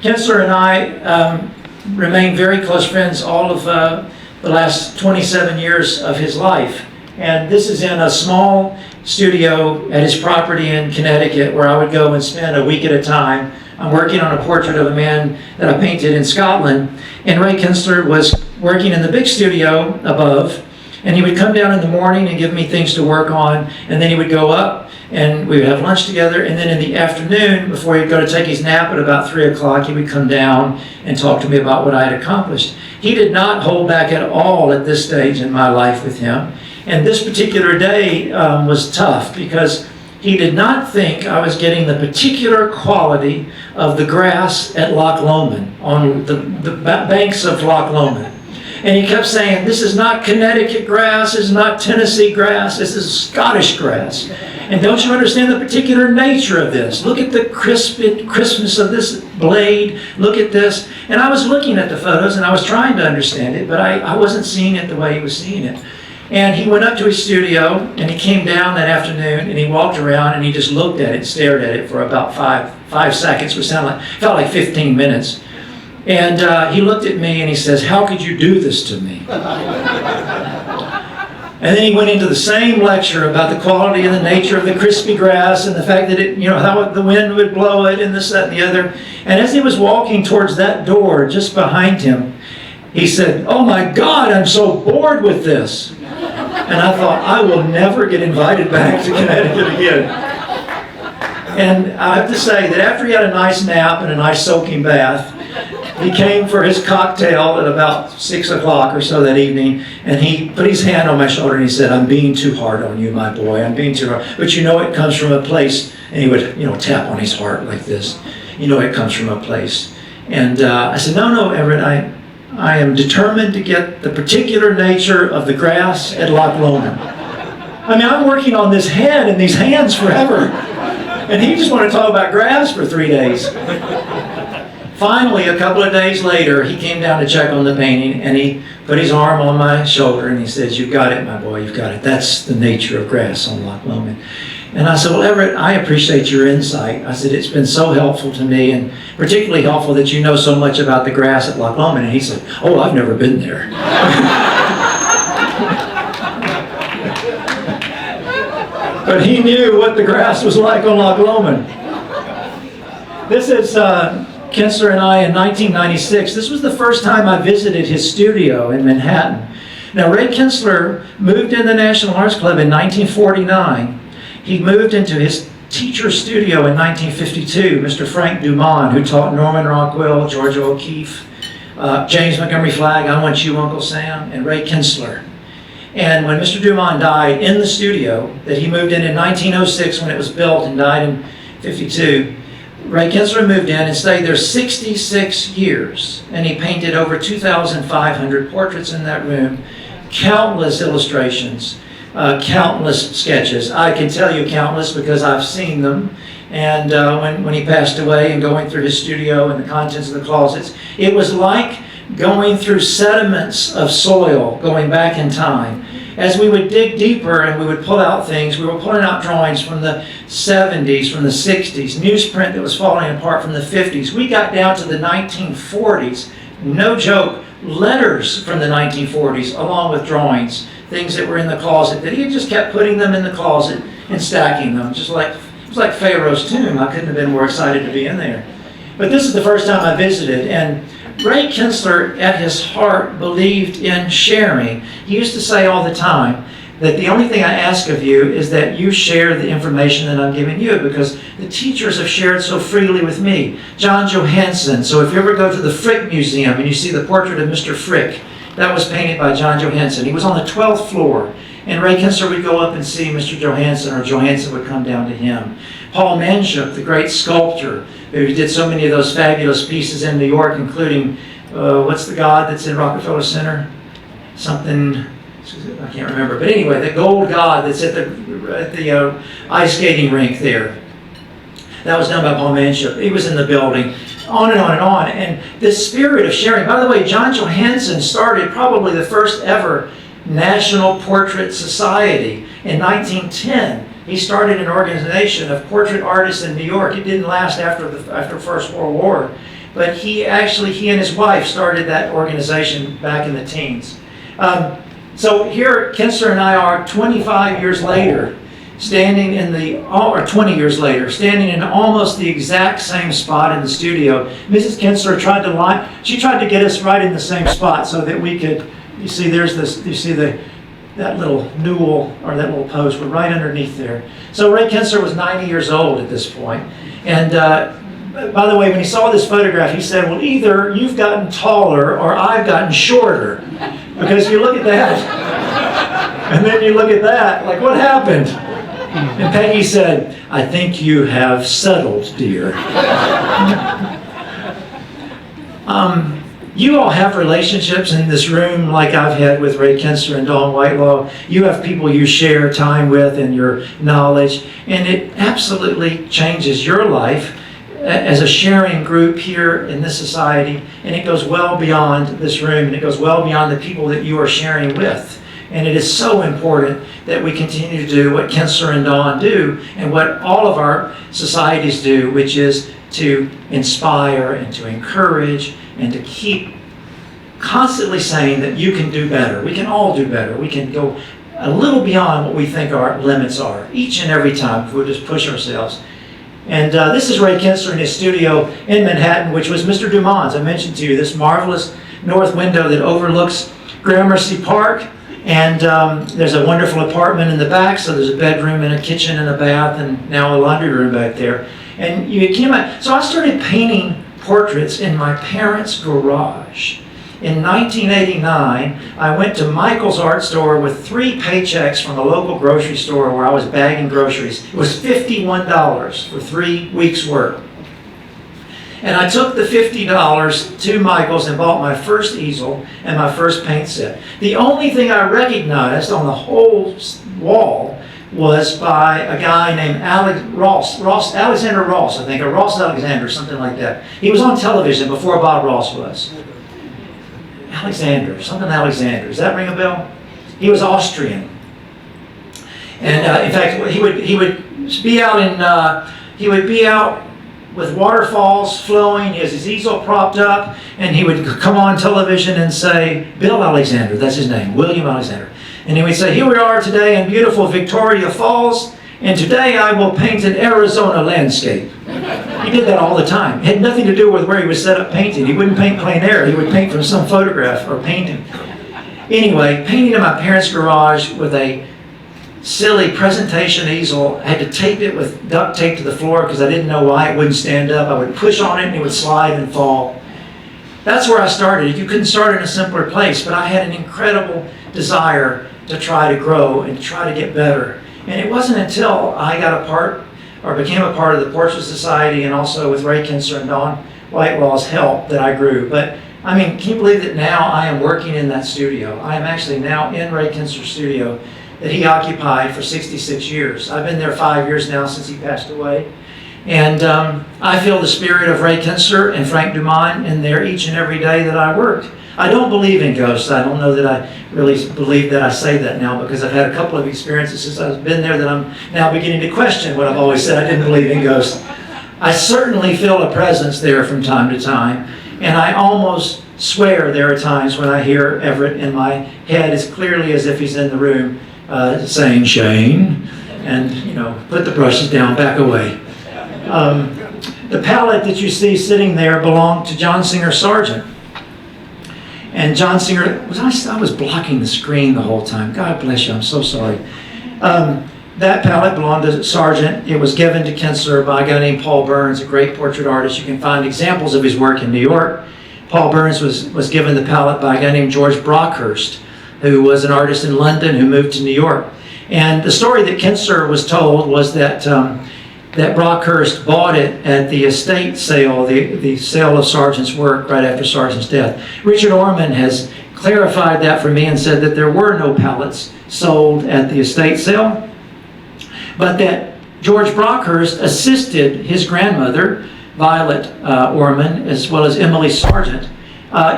Kinsler and I remained very close friends all of the last 27 years of his life. And this is in a small studio at his property in Connecticut where I would go and spend a week at a time. I'm working on a portrait of a man that I painted in Scotland. And Ray Kinsler was working in the big studio above. And he would come down in the morning and give me things to work on. And then he would go up and we would have lunch together. And then in the afternoon, before he'd go to take his nap at about 3 o'clock, he would come down and talk to me about what I had accomplished. He did not hold back at all at this stage in my life with him. And this particular day was tough because he did not think I was getting the particular quality of the grass at Loch Lomond, on the banks of Loch Lomond. And he kept saying, this is not Connecticut grass, this is not Tennessee grass, this is Scottish grass. And don't you understand the particular nature of this? Look at the crispness of this blade, look at this. And I was looking at the photos and I was trying to understand it, but I wasn't seeing it the way he was seeing it. And he went up to his studio and he came down that afternoon and he walked around and he just looked at it, stared at it for about five seconds, which felt like 15 minutes. And he looked at me and he says, how could you do this to me? And then he went into the same lecture about the quality and the nature of the crispy grass and the fact that it, how the wind would blow it and this, that, and the other. And as he was walking towards that door just behind him, he said, oh my God, I'm so bored with this. And I thought, I will never get invited back to Connecticut again. And I have to say that after he had a nice nap and a nice soaking bath, he came for his cocktail at about 6 o'clock or so that evening, and he put his hand on my shoulder and he said, I'm being too hard on you, my boy. I'm being too hard. But it comes from a place. And he would, tap on his heart like this. It comes from a place. And I said, no, Everett, I am determined to get the particular nature of the grass at Loch Lomond. I'm working on this head and these hands forever. And he just wanted to talk about grass for 3 days. Finally, a couple of days later, he came down to check on the painting and he put his arm on my shoulder and he says, you've got it, my boy, you've got it. That's the nature of grass on Loch Lomond. And I said, well, Everett, I appreciate your insight. I said, it's been so helpful to me and particularly helpful that you know so much about the grass at Loch Lomond. And he said, oh, I've never been there. But he knew what the grass was like on Loch Lomond. This is Kinsler and I in 1996. This was the first time I visited his studio in Manhattan. Now, Ray Kinsler moved in the National Arts Club in 1949. He moved into his teacher studio in 1952, Mr. Frank Dumont, who taught Norman Rockwell, Georgia O'Keeffe, James Montgomery Flagg, I Want You, Uncle Sam, and Ray Kinsler. And when Mr. Dumont died in the studio that he moved in 1906 when it was built and died in 52, Ray Kinsler moved in and stayed there 66 years. And he painted over 2,500 portraits in that room, countless illustrations, countless sketches. I can tell you countless because I've seen them. And when he passed away and going through his studio and the contents of the closets, it was like going through sediments of soil, going back in time. As we would dig deeper and we would pull out things, we were pulling out drawings from the 70s, from the 60s, newsprint that was falling apart from the 50s. We got down to the 1940s, no joke, letters from the 1940s along with drawings, things that were in the closet that he just kept putting them in the closet and stacking them, just like it was like Pharaoh's tomb. I couldn't have been more excited to be in there. But this is the first time I visited, and Ray Kinsler, at his heart, believed in sharing. He used to say all the time that the only thing I ask of you is that you share the information that I'm giving you, because the teachers have shared so freely with me. John Johansson. So if you ever go to the Frick Museum and you see the portrait of Mr. Frick, that was painted by John Johansson. He was on the 12th floor. And Ray Kinsler would go up and see Mr. Johansson, or Johansson would come down to him. Paul Manship, the great sculptor, who did so many of those fabulous pieces in New York, including, what's the god that's in Rockefeller Center? Something, I can't remember. But anyway, the gold god that's at the ice skating rink there. That was done by Paul Manship. He was in the building. On and on and on. And this spirit of sharing. By the way, John Johansson started probably the first ever National Portrait Society in 1910. He started an organization of portrait artists in New York. It didn't last after First World War. but he and his wife started that organization back in the teens. So here, Kinser and I are 25 years later, standing in or 20 years later, standing in almost the exact same spot in the studio. Mrs. Kinser tried to get us right in the same spot so that we could, you see that little newel or that little post, we're right underneath there. So Ray Kinser was 90 years old at this point. And by the way, when he saw this photograph, he said, well, either you've gotten taller or I've gotten shorter. Because you look at that, and then you look at that, like, what happened? And Peggy said, I think you have settled, dear. You all have relationships in this room like I've had with Ray Kinser and Dawn Whitelaw. You have people you share time with and your knowledge, and it absolutely changes your life as a sharing group here in this society, and it goes well beyond this room, and it goes well beyond the people that you are sharing with. And it is so important that we continue to do what Kinser and Dawn do, and what all of our societies do, which is to inspire and to encourage and to keep constantly saying that you can do better. We can all do better. We can go a little beyond what we think our limits are, each and every time, if we'll just push ourselves. And this is Ray Kinser in his studio in Manhattan, which was Mr. Dumont's. I mentioned to you this marvelous north window that overlooks Gramercy Park. And there's a wonderful apartment in the back, so there's a bedroom and a kitchen and a bath and now a laundry room back there. And you can imagine, so I started painting portraits in my parents' garage. In 1989, I went to Michael's art store with 3 paychecks from a local grocery store where I was bagging groceries. It was $51 for 3 weeks' work. And I took the $50 to Michael's and bought my first easel and my first paint set. The only thing I recognized on the whole wall was by a guy named Alexander Ross, I think, or Ross Alexander, something like that. He was on television before Bob Ross was. Alexander. Does that ring a bell? He was Austrian. And in fact, he would be out with waterfalls flowing, he has his easel propped up, and he would come on television and say, Bill Alexander, that's his name, William Alexander. And he would say, here we are today in beautiful Victoria Falls, and today I will paint an Arizona landscape. He did that all the time. It had nothing to do with where he was set up painting. He wouldn't paint plein air. He would paint from some photograph or painting. Anyway, painting in my parents' garage with a silly presentation easel. I had to tape it with duct tape to the floor because I didn't know why it wouldn't stand up. I would push on it and it would slide and fall. That's where I started. You couldn't start in a simpler place, but I had an incredible desire to try to grow and to try to get better. And it wasn't until I became a part of the Portrait Society and also with Ray Kinser and Dawn Whitelaw's help that I grew. But I mean, can you believe that now I am working in that studio? I am actually now in Ray Kinser's studio that he occupied for 66 years. I've been there 5 years now since he passed away. And I feel the spirit of Ray Kinser and Frank Dumont in there each and every day that I worked. I don't believe in ghosts. I don't know that I really believe that I say that now because I've had a couple of experiences since I've been there that I'm now beginning to question what I've always said. I didn't believe in ghosts. I certainly feel a presence there from time to time. And I almost swear there are times when I hear Everett in my head as clearly as if he's in the room saying, Shane, and, put the brushes down, back away. The palette that you see sitting there belonged to John Singer Sargent. And John Singer, I was blocking the screen the whole time. God bless you, I'm so sorry. That palette belonged to Sargent. It was given to Kinser by a guy named Paul Burns, a great portrait artist. You can find examples of his work in New York. Paul Burns was given the palette by a guy named George Brockhurst, who was an artist in London who moved to New York. And the story that Kinser was told was that that Brockhurst bought it at the estate sale, the sale of Sargent's work right after Sargent's death. Richard Orman has clarified that for me and said that there were no palettes sold at the estate sale, but that George Brockhurst assisted his grandmother, Violet Orman, as well as Emily Sargent,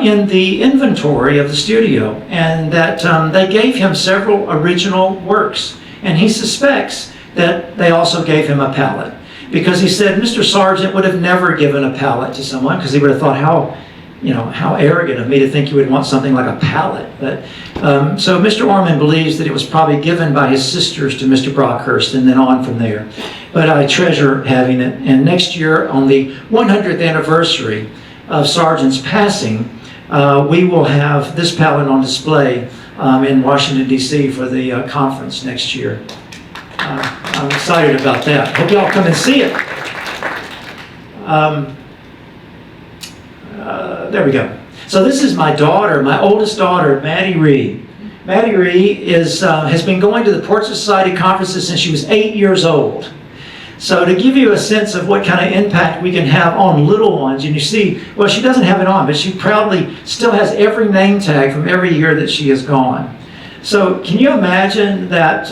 in the inventory of the studio, and that they gave him several original works, and he suspects that they also gave him a palette. because he said Mr. Sargent would have never given a pallet to someone, because he would have thought, how arrogant of me to think you would want something like a pallet. But so Mr. Orman believes that it was probably given by his sisters to Mr. Brockhurst and then on from there. But I treasure having it. And next year, on the 100th anniversary of Sargent's passing, we will have this pallet on display in Washington, D.C. for the conference next year. I'm excited about that. Hope y'all come and see it. There we go. So this is my daughter, my oldest daughter, Maddie Ree. Maddie Ree has been going to the Port Society conferences since she was 8 years old. So to give you a sense of what kind of impact we can have on little ones, and you see, well, she doesn't have it on, but she proudly still has every name tag from every year that she has gone. So can you imagine that,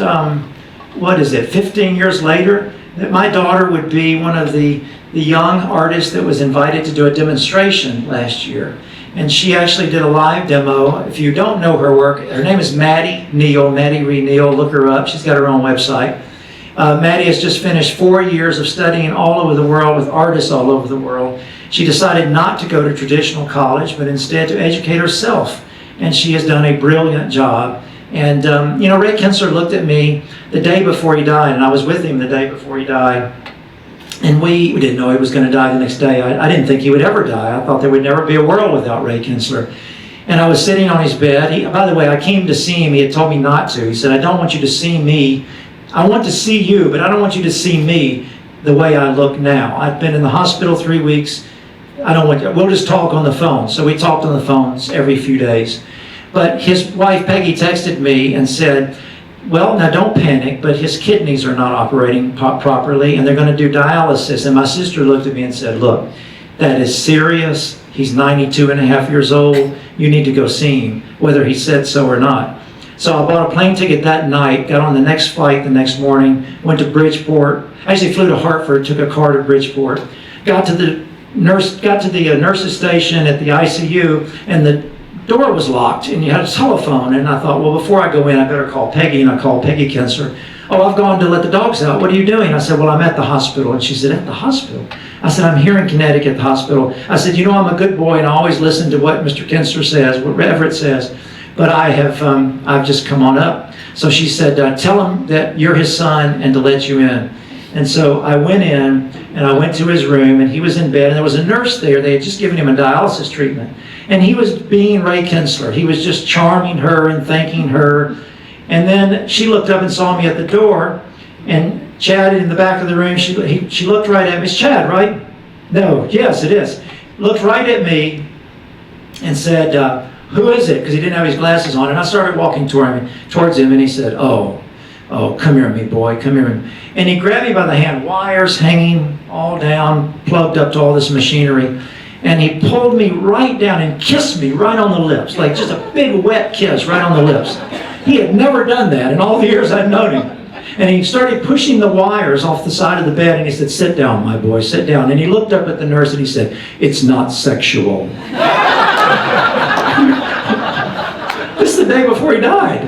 15 years later, that my daughter would be one of the young artists that was invited to do a demonstration last year. And she actually did a live demo. If you don't know her work, her name is Maddie Neal, Maddie Ree Neal. Look her up. She's got her own website. Maddie has just finished 4 years of studying all over the world with artists all over the world. She decided not to go to traditional college, but instead to educate herself. And she has done a brilliant job. And, Ray Kinsler looked at me the day before he died, and I was with him the day before he died. And we didn't know he was going to die the next day. I didn't think he would ever die. I thought there would never be a world without Ray Kinsler. And I was sitting on his bed. By the way, I came to see him. He had told me not to. He said, I don't want you to see me. I want to see you, but I don't want you to see me the way I look now. I've been in the hospital 3 weeks. We'll just talk on the phone. So we talked on the phones every few days. But his wife, Peggy, texted me and said, well, now don't panic, but his kidneys are not operating properly, and they're going to do dialysis. And my sister looked at me and said, look, that is serious. He's 92 and a half years old. You need to go see him, whether he said so or not. So I bought a plane ticket that night, got on the next flight the next morning, went to Bridgeport. Actually flew to Hartford, took a car to Bridgeport, got to the nurse's station at the ICU, and the door was locked, and you had a telephone. And I thought, well, before I go in, I better call Peggy. And I called Peggy Kinsler. Oh, I've gone to let the dogs out. What are you doing? I said, well, I'm at the hospital. And she said, at the hospital? I said, I'm here in Connecticut at the hospital. I said, I'm a good boy, and I always listen to what Mr. Kinsler says, whatever it says. But I've just come on up. So she said, tell him that you're his son and to let you in. And so I went in, and I went to his room, and he was in bed, and there was a nurse there. They had just given him a dialysis treatment. And he was being Ray Kinsler. He was just charming her and thanking her. And then she looked up and saw me at the door, and Chad in the back of the room, she looked right at me. It's Chad, right? No, yes, it is. Looked right at me and said, who is it? Because he didn't have his glasses on. And I started walking towards him, and he said, oh, come here, me boy, come here. And he grabbed me by the hand, wires hanging all down, plugged up to all this machinery. And he pulled me right down and kissed me right on the lips, like just a big wet kiss right on the lips. He had never done that in all the years I'd known him. And he started pushing the wires off the side of the bed, and he said, sit down, my boy, sit down. And he looked up at the nurse and he said, it's not sexual. This is the day before he died.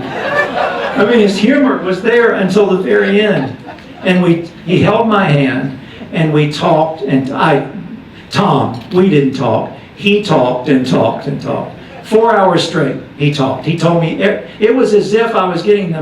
I mean, his humor was there until the very end. And he held my hand, and we talked, and we didn't talk. He talked and talked and talked. 4 hours straight, he talked. He told me, it was as if I was getting the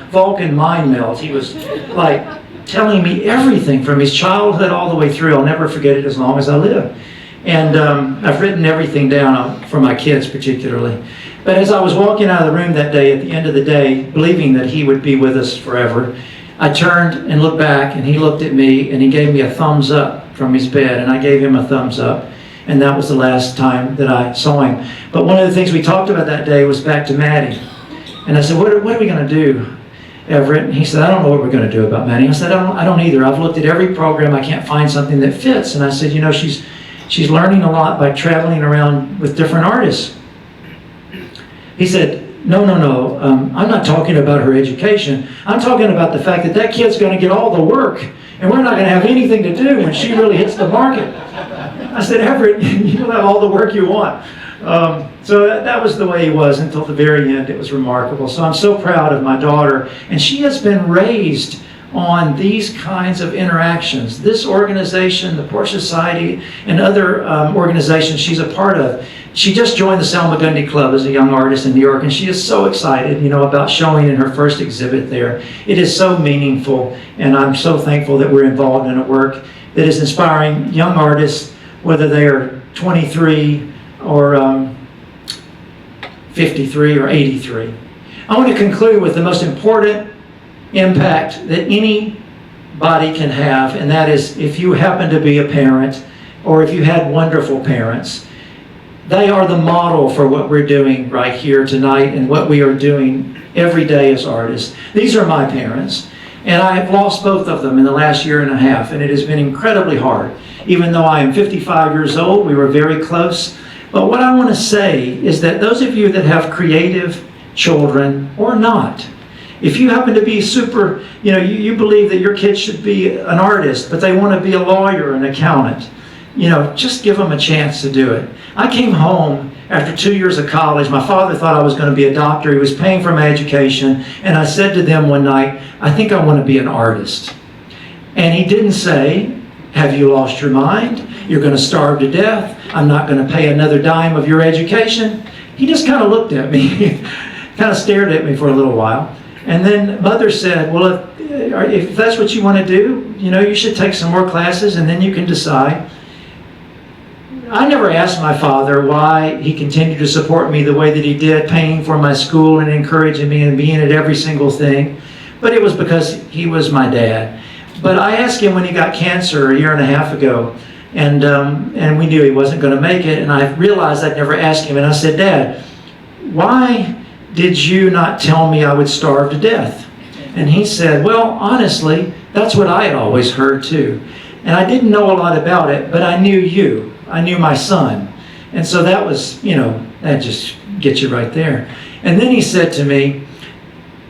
Vulcan mind melt. He was like telling me everything from his childhood all the way through. I'll never forget it as long as I live. And I've written everything down for my kids particularly. But as I was walking out of the room that day, at the end of the day, believing that he would be with us forever, I turned and looked back, and he looked at me, and he gave me a thumbs up from his bed, and I gave him a thumbs up. And that was the last time that I saw him. But one of the things we talked about that day was back to Maddie. And I said, what are we going to do, Everett? And he said, I don't know what we're going to do about Maddie. I said, I don't either. I've looked at every program. I can't find something that fits. And I said, she's learning a lot by traveling around with different artists. He said, no, I'm not talking about her education. I'm talking about the fact that kid's going to get all the work, and we're not going to have anything to do when she really hits the market. I said, Everett, you'll have all the work you want. So that was the way he was until the very end. It was remarkable. So I'm so proud of my daughter, and she has been raised on these kinds of interactions. This organization, the Porsche Society, and other organizations she's a part of. She just joined the Selma Gundy Club as a young artist in New York, and she is so excited, about showing in her first exhibit there. It is so meaningful, and I'm so thankful that we're involved in a work that is inspiring young artists, whether they are 23 or 53 or 83. I want to conclude with the most important impact that anybody can have, and that is if you happen to be a parent or if you had wonderful parents. They are the model for what we're doing right here tonight and what we are doing every day as artists. These are my parents, and I have lost both of them in the last year and a half, and it has been incredibly hard. Even though I am 55 years old, we were very close. But what I want to say is that those of you that have creative children or not, if you happen to be super, you believe that your kids should be an artist, but they want to be a lawyer, an accountant, just give them a chance to do it. I came home after 2 years of college. My father thought I was going to be a doctor. He was paying for my education. And I said to them one night, I think I want to be an artist. And he didn't say, have you lost your mind? You're going to starve to death. I'm not going to pay another dime of your education. He just kind of looked at me, kind of stared at me for a little while. And then Mother said, well, if that's what you want to do, you should take some more classes and then you can decide. I never asked my father why he continued to support me the way that he did, paying for my school and encouraging me and being at every single thing. But it was because he was my dad. But I asked him when he got cancer a year and a half ago, and we knew he wasn't going to make it, and I realized I'd never asked him, and I said, Dad, why did you not tell me I would starve to death? And he said, well, honestly, that's what I had always heard too. And I didn't know a lot about it, but I knew you. I knew my son. And so that was, that just gets you right there. And then he said to me,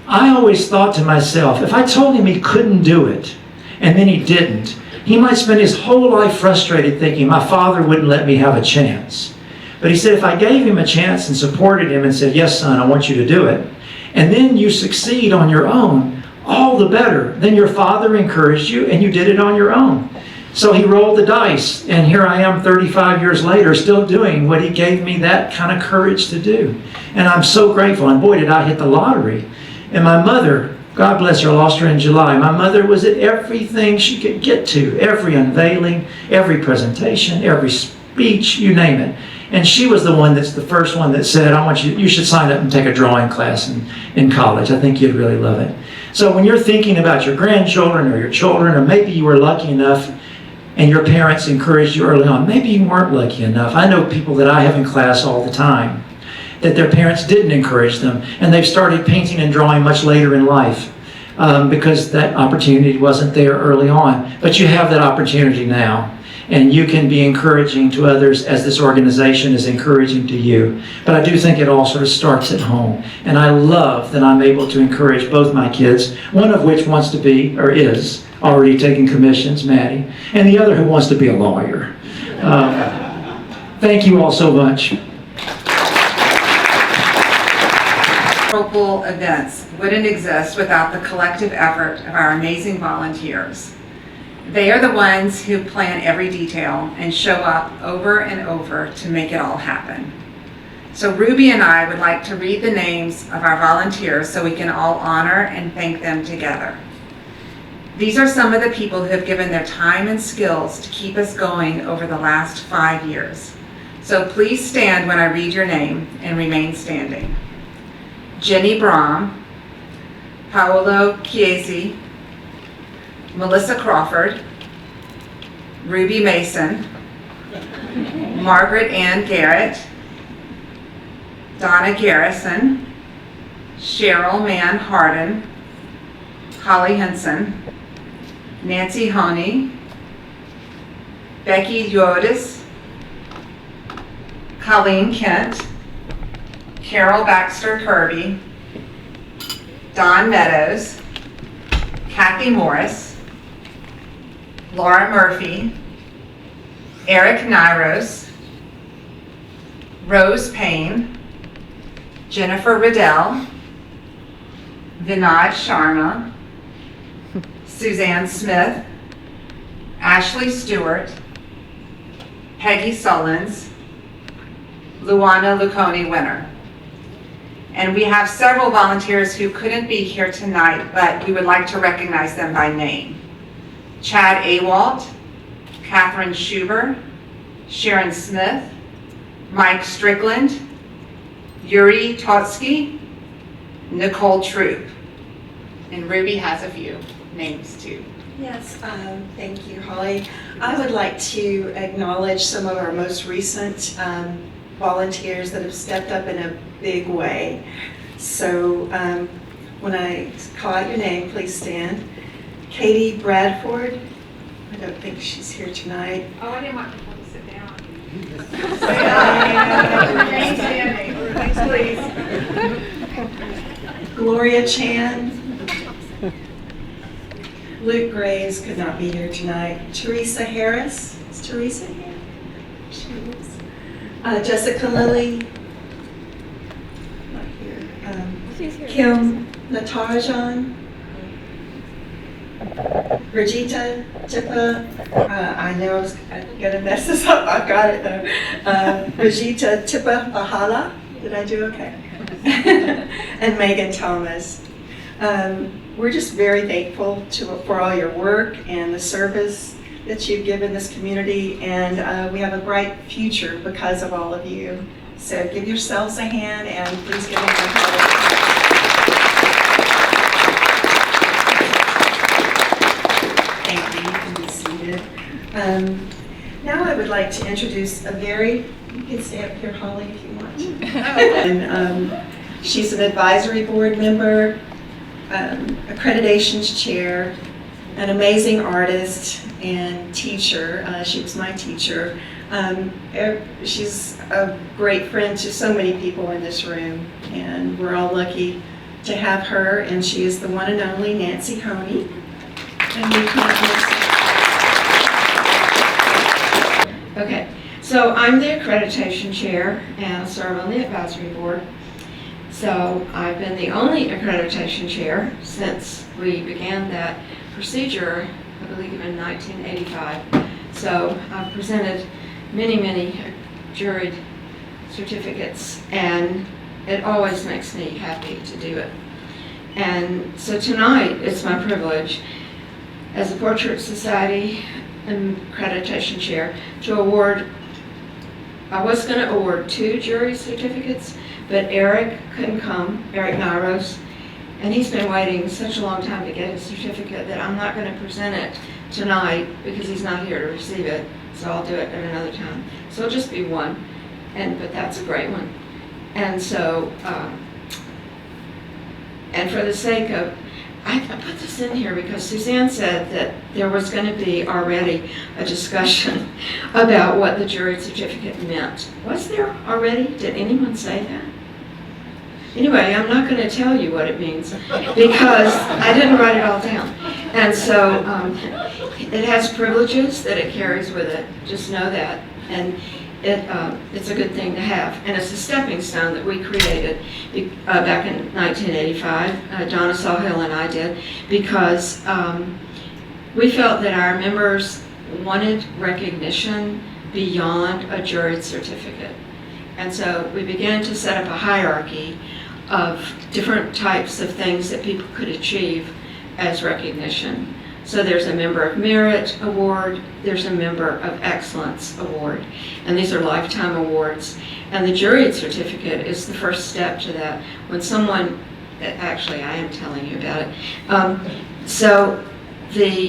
I always thought to myself, if I told him he couldn't do it, and then he didn't, he might spend his whole life frustrated thinking my father wouldn't let me have a chance. But he said, if I gave him a chance and supported him and said, yes, son, I want you to do it, and then you succeed on your own, all the better. Then your father encouraged you and you did it on your own. So he rolled the dice, and here I am 35 years later still doing what he gave me that kind of courage to do. And I'm so grateful, and boy, did I hit the lottery. And my mother, God bless her, I lost her in July. My mother was at everything she could get to, every unveiling, every presentation, every speech, you name it. And she was the first one that said, you should sign up and take a drawing class in college. I think you'd really love it. So when you're thinking about your grandchildren or your children, or maybe you were lucky enough and your parents encouraged you early on, maybe you weren't lucky enough. I know people that I have in class all the time that their parents didn't encourage them, and they've started painting and drawing much later in life because that opportunity wasn't there early on. But you have that opportunity now. And you can be encouraging to others as this organization is encouraging to you. But I do think it all sort of starts at home. And I love that I'm able to encourage both my kids, one of which wants to be, or is, already taking commissions, Maddie, and the other who wants to be a lawyer. Thank you all so much. Memorable events wouldn't exist without the collective effort of our amazing volunteers. They are the ones who plan every detail and show up over and over to make it all happen. So Ruby and I would like to read the names of our volunteers so we can all honor and thank them together. These are some of the people who have given their time and skills to keep us going over the last 5 years. So please stand when I read your name and remain standing. Jenny Brahm, Paolo Chiesi, Melissa Crawford, Ruby Mason, Margaret Ann Garrett, Donna Garrison, Cheryl Mann Harden, Holly Henson, Nancy Honey, Becky Yodis, Colleen Kent, Carol Baxter Kirby, Don Meadows, Kathy Morris, Laura Murphy, Eric Nyros, Rose Payne, Jennifer Riddell, Vinod Sharma, Suzanne Smith, Ashley Stewart, Peggy Sullins, Luana Luconi Winner. And we have several volunteers who couldn't be here tonight, but we would like to recognize them by name. Chad Awalt, Catherine Schuber, Sharon Smith, Mike Strickland, Yuri Totsky, Nicole Troop. And Ruby has a few names too. Yes, thank you, Holly. I would like to acknowledge some of our most recent volunteers that have stepped up in a big way. So when I call out your name, please stand. Katie Bradford, I don't think she's here tonight. Oh, I didn't want people to sit down. Please. Gloria Chan. Luke Graves could not be here tonight. Teresa Harris. Is Teresa here? She is. Jessica Lilly. Not here. Kim Natarajan. Brigitte Tippa. I know I was going to mess this up. I've got it though. Brigitte Tippa Bahala. Did I do okay? And Megan Thomas. We're just very thankful for all your work and the service that you've given this community, and we have a bright future because of all of you. So give yourselves a hand and please give them a hand. Thank you. You can be seated. Now I would like to introduce you can stay up here, Holly, if you want. And, she's an advisory board member, accreditations chair, an amazing artist and teacher. She was my teacher. She's a great friend to so many people in this room, and we're all lucky to have her, and she is the one and only Nancy Coney. And we can't miss her. Okay, so I'm the accreditation chair and I serve on the advisory board. So I've been the only accreditation chair since we began that procedure, I believe in 1985. So I've presented many juried certificates, and it always makes me happy to do it. And so tonight it's my privilege as a Portrait Society accreditation chair to award, I was going to award 2 jury certificates, but Eric couldn't come, Eric Nyros, and he's been waiting such a long time to get his certificate that I'm not going to present it tonight because he's not here to receive it, so I'll do it at another time. So it'll just be 1, but that's a great one. And so, and for the sake of, I put this in here because Suzanne said that there was going to be already a discussion about what the jury certificate meant. Was there already? Did anyone say that? Anyway, I'm not going to tell you what it means because I didn't write it all down. And so it has privileges that it carries with it. Just know that. And it's a good thing to have. And it's a stepping stone that we created back in 1985. Donna Sawhill and I did, because we felt that our members wanted recognition beyond a juried certificate. And so we began to set up a hierarchy of different types of things that people could achieve as recognition. So there's a Member of Merit Award, there's a Member of Excellence Award, and these are lifetime awards. And the juried certificate is the first step to that. When someone, actually I am telling you about it.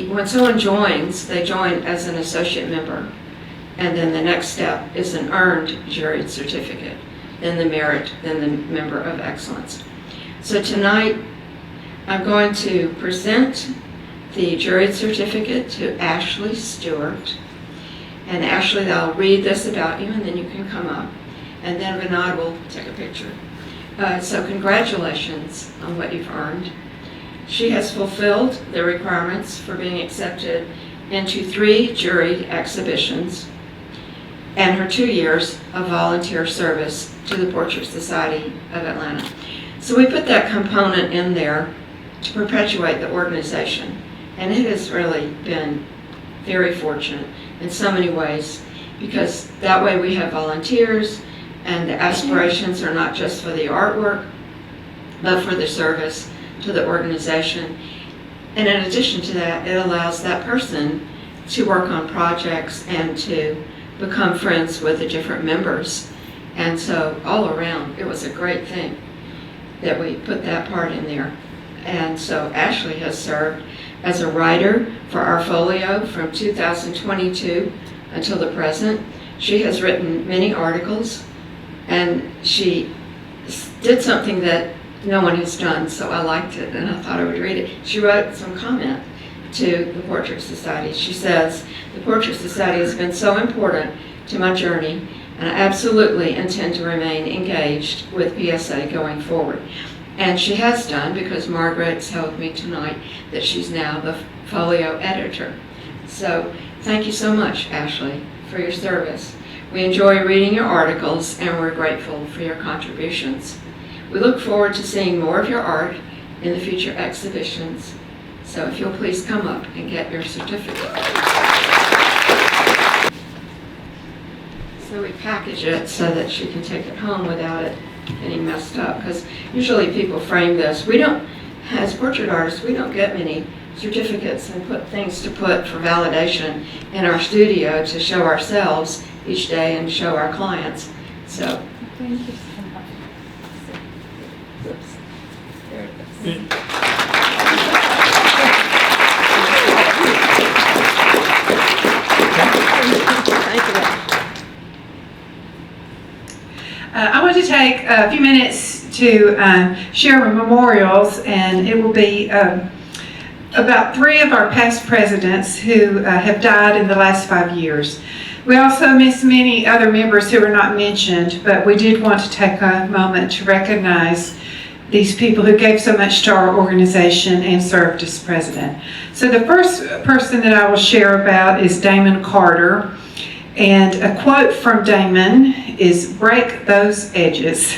When someone joins, they join as an associate member. And then the next step is an earned juried certificate, then the merit, then the Member of Excellence. So tonight, I'm going to present the juried certificate to Ashley Stewart. And Ashley, I'll read this about you and then you can come up. And then Vinod will take a picture. So congratulations on what you've earned. She has fulfilled the requirements for being accepted into 3 juried exhibitions and her 2 years of volunteer service to the Portrait Society of Atlanta. So we put that component in there to perpetuate the organization And it has really been very fortunate in so many ways, because that way we have volunteers, and the aspirations are not just for the artwork, but for the service to the organization. And in addition to that, it allows that person to work on projects and to become friends with the different members. And so all around, it was a great thing that we put that part in there. And so Ashley has served as a writer for our folio from 2022 until the present. She has written many articles, and she did something that no one has done, so I liked it and I thought I would read it. She wrote some comment to the Portrait Society. She says, "The Portrait Society has been so important to my journey, and I absolutely intend to remain engaged with PSA going forward." And she has done, because Margaret told me tonight that she's now the folio editor. So thank you so much, Ashley, for your service. We enjoy reading your articles, and we're grateful for your contributions. We look forward to seeing more of your art in the future exhibitions. So if you'll please come up and get your certificate. So we package it so that she can take it home without it getting messed up, because usually people frame this. We don't, as portrait artists, we don't get many certificates and put things to put for validation in our studio to show ourselves each day and show our clients. So Thank you so much. Oops. There it is. I want to take a few minutes to share our memorials, and it will be about 3 of our past presidents who have died in the last 5 years. We also miss many other members who are not mentioned, but we did want to take a moment to recognize these people who gave so much to our organization and served as president. So the first person that I will share about is Damon Carter. And a quote from Damon is, "Break those edges."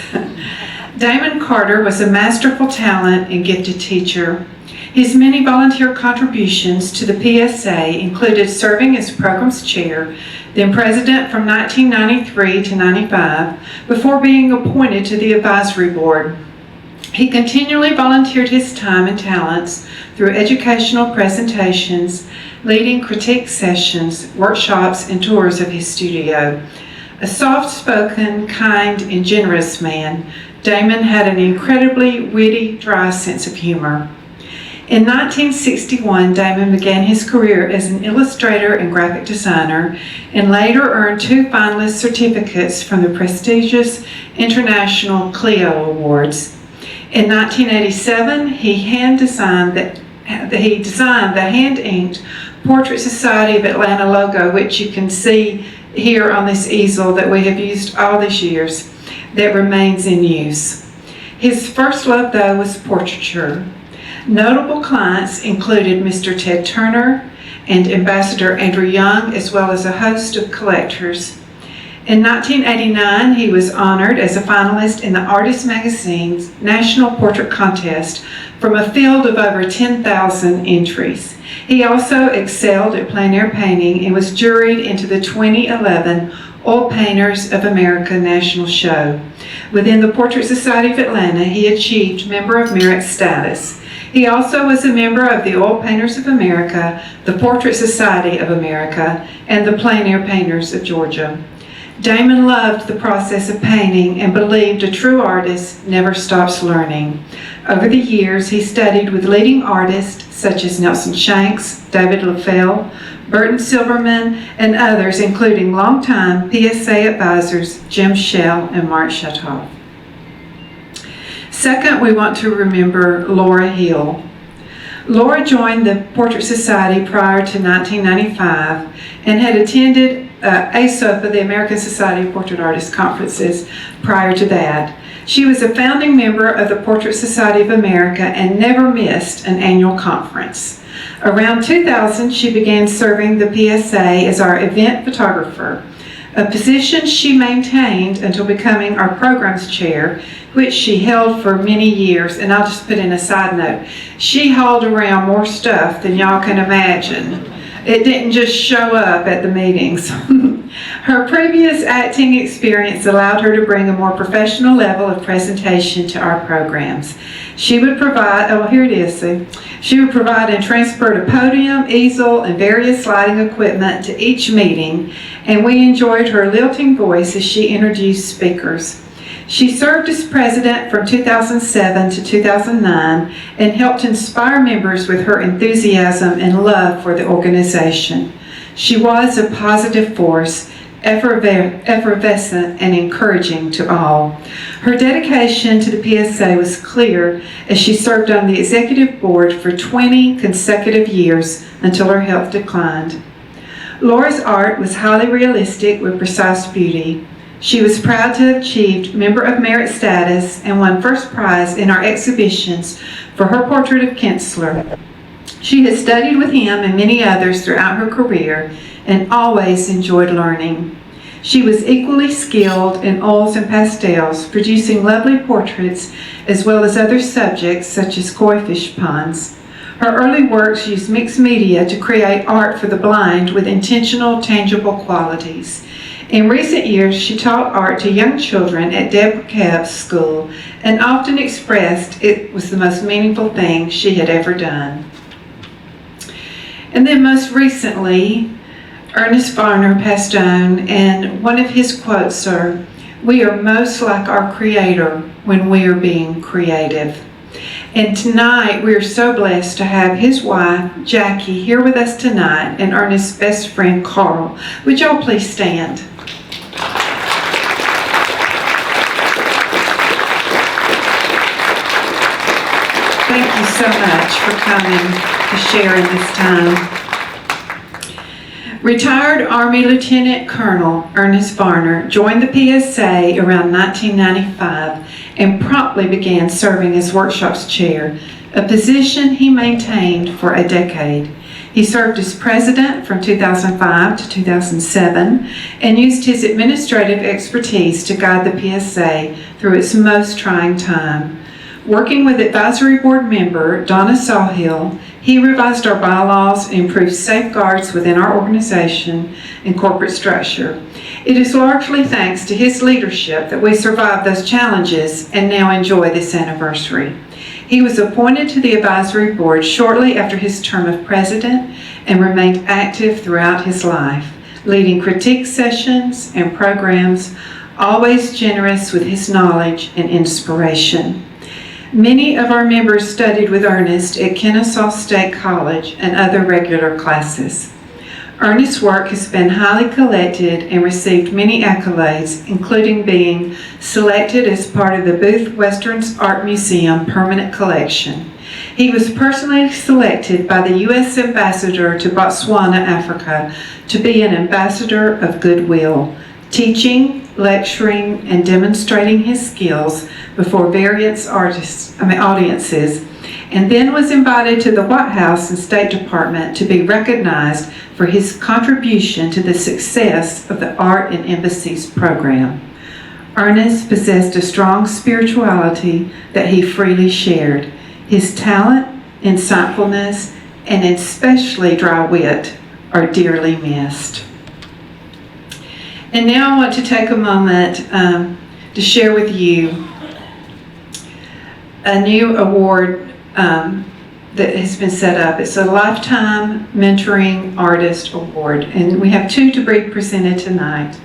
Damon Carter was a masterful talent and gifted teacher. His many volunteer contributions to the PSA included serving as program's chair, then president from 1993 to 95, before being appointed to the advisory board. He continually volunteered his time and talents through educational presentations, leading critique sessions, workshops, and tours of his studio. A soft-spoken, kind, and generous man, Damon had an incredibly witty, dry sense of humor. In 1961, Damon began his career as an illustrator and graphic designer, and later earned 2 finalist certificates from the prestigious International Clio Awards. In 1987, he designed the hand-inked Portrait Society of Atlanta logo, which you can see here on this easel that we have used all these years, that remains in use. His first love, though, was portraiture. Notable clients included Mr. Ted Turner and Ambassador Andrew Young, as well as a host of collectors. In 1989, he was honored as a finalist in the Artist Magazine's National Portrait Contest from a field of over 10,000 entries. He also excelled at plein air painting and was juried into the 2011 Oil Painters of America National Show. Within the Portrait Society of Atlanta, he achieved Member of Merit status. He also was a member of the Oil Painters of America, the Portrait Society of America, and the Plein Air Painters of Georgia. Damon loved the process of painting and believed a true artist never stops learning. Over the years, he studied with leading artists such as Nelson Shanks, David LaFell, Burton Silverman, and others, including longtime PSA advisors Jim Shell and Mark Shatov. Second, we want to remember Laura Hill. Laura joined the Portrait Society prior to 1995 and had attended ASOPA, the American Society of Portrait Artists conferences, prior to that. She was a founding member of the Portrait Society of America and never missed an annual conference. Around 2000, she began serving the PSA as our event photographer. a position she maintained until becoming our programs chair, which she held for many years. And I'll just put in a side note, she hauled around more stuff than y'all can imagine. It didn't just show up at the meetings. Her previous acting experience allowed her to bring a more professional level of presentation to our programs. She would provide, oh, here it is, see? She would provide and transport a podium, easel, and various sliding equipment to each meeting, and we enjoyed her lilting voice as she introduced speakers. She served as president from 2007 to 2009 and helped inspire members with her enthusiasm and love for the organization. She was a positive force, effervescent and encouraging to all. Her dedication to the PSA was clear as she served on the executive board for 20 consecutive years until her health declined. Laura's art was highly realistic with precise beauty. She was proud to have achieved Member of Merit status and won first prize in our exhibitions for her portrait of Kinsler. She has studied with him and many others throughout her career and always enjoyed learning. She was equally skilled in oils and pastels, producing lovely portraits as well as other subjects such as koi fish ponds. Her early works used mixed media to create art for the blind with intentional, tangible qualities. In recent years, she taught art to young children at Deborah Cabb's school and often expressed it was the most meaningful thing she had ever done. And then most recently, Ernest Varner passed on, and one of his quotes are, "We are most like our Creator when we are being creative." And tonight, we are so blessed to have his wife, Jackie, here with us tonight, and Ernest's best friend, Carl. Would y'all please stand? Thank you so much for coming to share in this time. Retired Army Lieutenant Colonel Ernest Varner joined the PSA around 1995 and promptly began serving as workshops chair, a position he maintained for a decade. He served as president from 2005 to 2007 and used his administrative expertise to guide the PSA through its most trying time. Working with advisory board member Donna Sawhill, he revised our bylaws and improved safeguards within our organization and corporate structure. It is largely thanks to his leadership that we survived those challenges and now enjoy this anniversary. He was appointed to the advisory board shortly after his term of president and remained active throughout his life, leading critique sessions and programs, always generous with his knowledge and inspiration. Many of our members studied with Ernest at Kennesaw State College and other regular classes. Ernest's work has been highly collected and received many accolades, including being selected as part of the Booth Westerns Art Museum permanent collection. He was personally selected by the U.S. Ambassador to Botswana, Africa, to be an ambassador of goodwill, teaching, lecturing, and demonstrating his skills before various audiences, and then was invited to the White House and State Department to be recognized for his contribution to the success of the Art in Embassies program. Ernest possessed a strong spirituality that he freely shared. His talent, insightfulness, and especially dry wit are dearly missed. And now I want to take a moment to share with you a new award that has been set up. It's a Lifetime Mentoring Artist Award, and we have two to be presented tonight.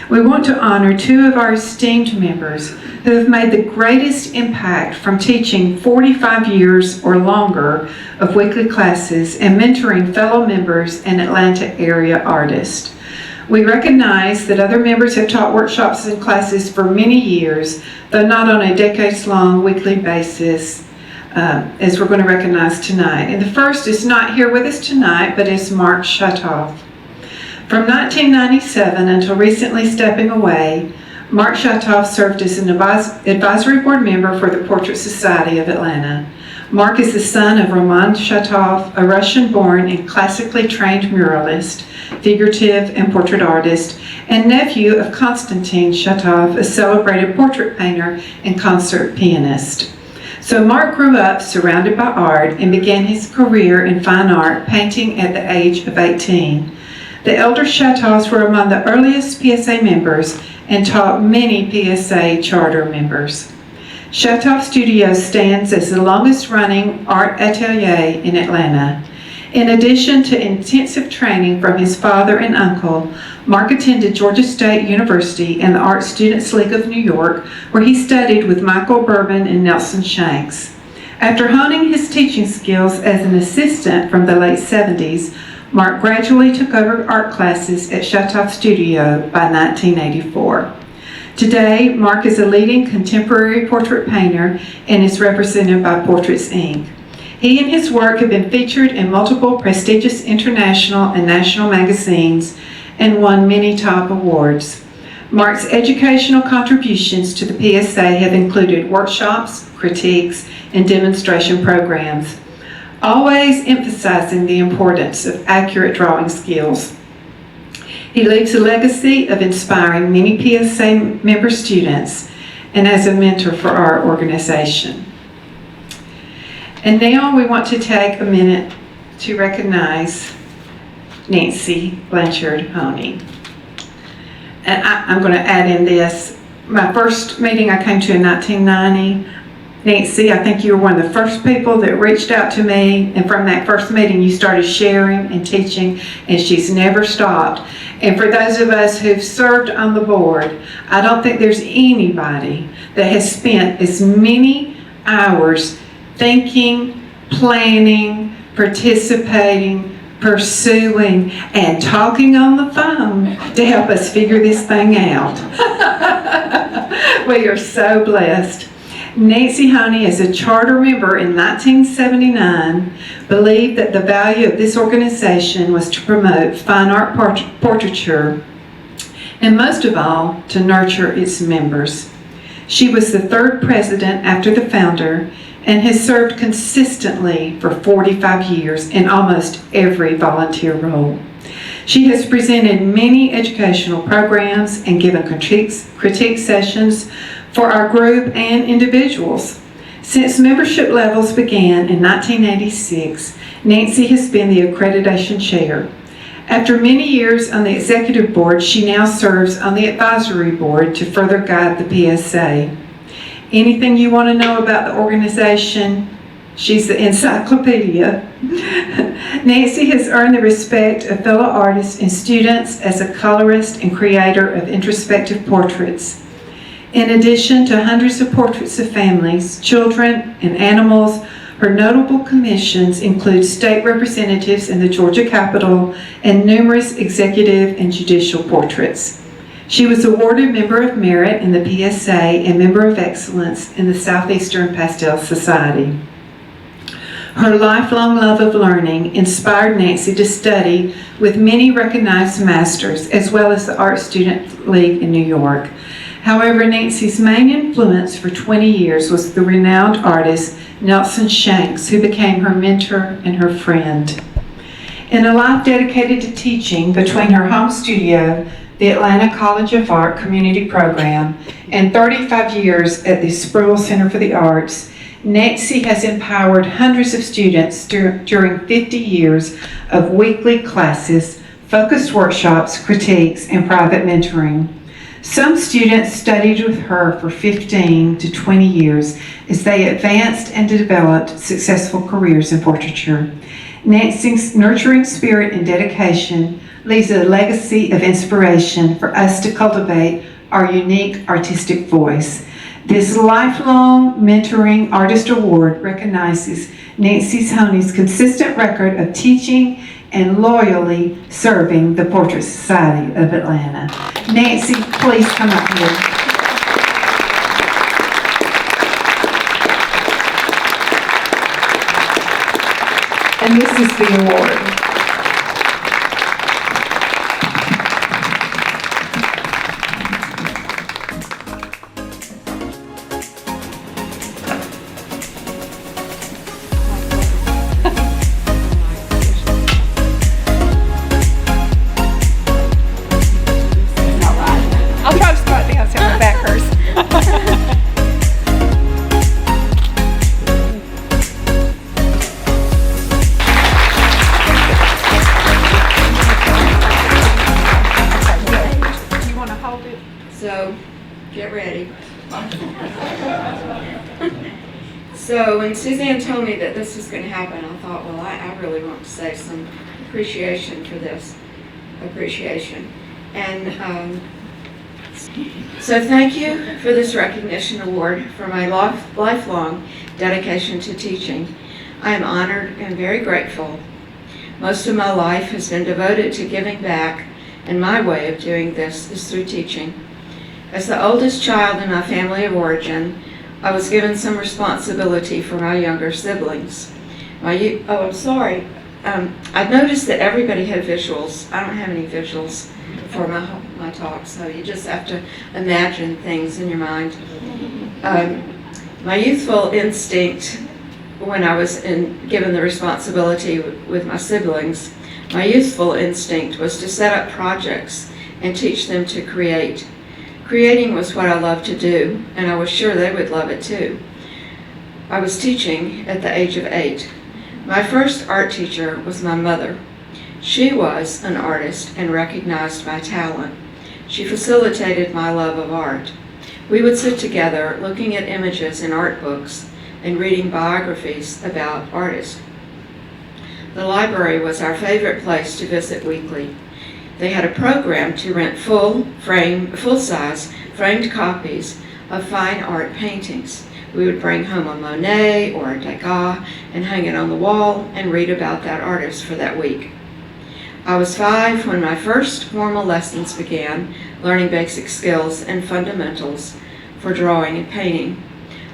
We want to honor two of our esteemed members who have made the greatest impact from teaching 45 years or longer of weekly classes and mentoring fellow members and Atlanta area artists. We recognize that other members have taught workshops and classes for many years, though not on a decades-long weekly basis, as we're going to recognize tonight. And the first is not here with us tonight, but is Mark Shatoff. From 1997 until recently stepping away, Mark Shatoff served as an advisory board member for the Portrait Society of Atlanta. Mark is the son of Roman Shatoff, a Russian-born and classically trained muralist, figurative and portrait artist, and nephew of Konstantin Shatov, a celebrated portrait painter and concert pianist. So Mark grew up surrounded by art and began his career in fine art, painting at the age of 18. The elder Shatovs were among the earliest PSA members and taught many PSA charter members. Shatov Studios stands as the longest-running art atelier in Atlanta. In addition to intensive training from his father and uncle, Mark attended Georgia State University and the Art Students League of New York, where he studied with Michael Bourbon and Nelson Shanks. After honing his teaching skills as an assistant from the late 70s, Mark gradually took over art classes at Shatov Studio by 1984. Today, Mark is a leading contemporary portrait painter and is represented by Portraits Inc. He and his work have been featured in multiple prestigious international and national magazines and won many top awards. Mark's educational contributions to the PSA have included workshops, critiques, and demonstration programs, always emphasizing the importance of accurate drawing skills. He leaves a legacy of inspiring many PSA member students and as a mentor for our organization. And now we want to take a minute to recognize Nancy Blanchard Honey. And I'm going to add in this. My first meeting I came to in 1990, Nancy, I think you were one of the first people that reached out to me, and from that first meeting you started sharing and teaching, and she's never stopped. And for those of us who've served on the board, I don't think there's anybody that has spent as many hours thinking, planning, participating, pursuing, and talking on the phone to help us figure this thing out. We are so blessed. Nancy Honey, as a charter member in 1979, believed that the value of this organization was to promote fine art portraiture and most of all, to nurture its members. She was the third president after the founder and has served consistently for 45 years in almost every volunteer role. She has presented many educational programs and given critique sessions for our group and individuals. Since membership levels began in 1986, Nancy has been the accreditation chair. After many years on the executive board, she now serves on the advisory board to further guide the PSA. Anything you want to know about the organization, she's the encyclopedia. Nancy has earned the respect of fellow artists and students as a colorist and creator of introspective portraits. In addition to hundreds of portraits of families, children, and animals, her notable commissions include state representatives in the Georgia Capitol and numerous executive and judicial portraits. She was awarded Member of Merit in the PSA and Member of Excellence in the Southeastern Pastel Society. Her lifelong love of learning inspired Nancy to study with many recognized masters, as well as the Art Student League in New York. However, Nancy's main influence for 20 years was the renowned artist Nelson Shanks, who became her mentor and her friend. In a life dedicated to teaching between her home studio, the Atlanta College of Art Community Program, and 35 years at the Sproul Center for the Arts, Nancy has empowered hundreds of students during 50 years of weekly classes, focused workshops, critiques, and private mentoring. Some students studied with her for 15 to 20 years as they advanced and developed successful careers in portraiture. Nancy's nurturing spirit and dedication leaves a legacy of inspiration for us to cultivate our unique artistic voice. This lifelong mentoring artist award recognizes Nancy Honey's consistent record of teaching and loyally serving the Portrait Society of Atlanta. Nancy, please come up here. And this is the award. So, get ready. So when Suzanne told me that this was going to happen, I thought, well, I really want to say some appreciation for this. Appreciation. And so thank you for this recognition award for my lifelong dedication to teaching. I am honored and very grateful. Most of my life has been devoted to giving back, and my way of doing this is through teaching. As the oldest child in my family of origin, I was given some responsibility for my younger siblings. I'm sorry. I've noticed that everybody had visuals. I don't have any visuals for my talk, so you just have to imagine things in your mind. My youthful instinct, when I was given the responsibility with my siblings, my youthful instinct was to set up projects and teach them to create. Creating was what I loved to do, and I was sure they would love it too. I was teaching at the age of 8. My first art teacher was my mother. She was an artist and recognized my talent. She facilitated my love of art. We would sit together looking at images in art books and reading biographies about artists. The library was our favorite place to visit weekly. They had a program to rent full-size framed copies of fine art paintings. We would bring home a Monet or a Degas and hang it on the wall and read about that artist for that week. I was 5 when my first formal lessons began, learning basic skills and fundamentals for drawing and painting.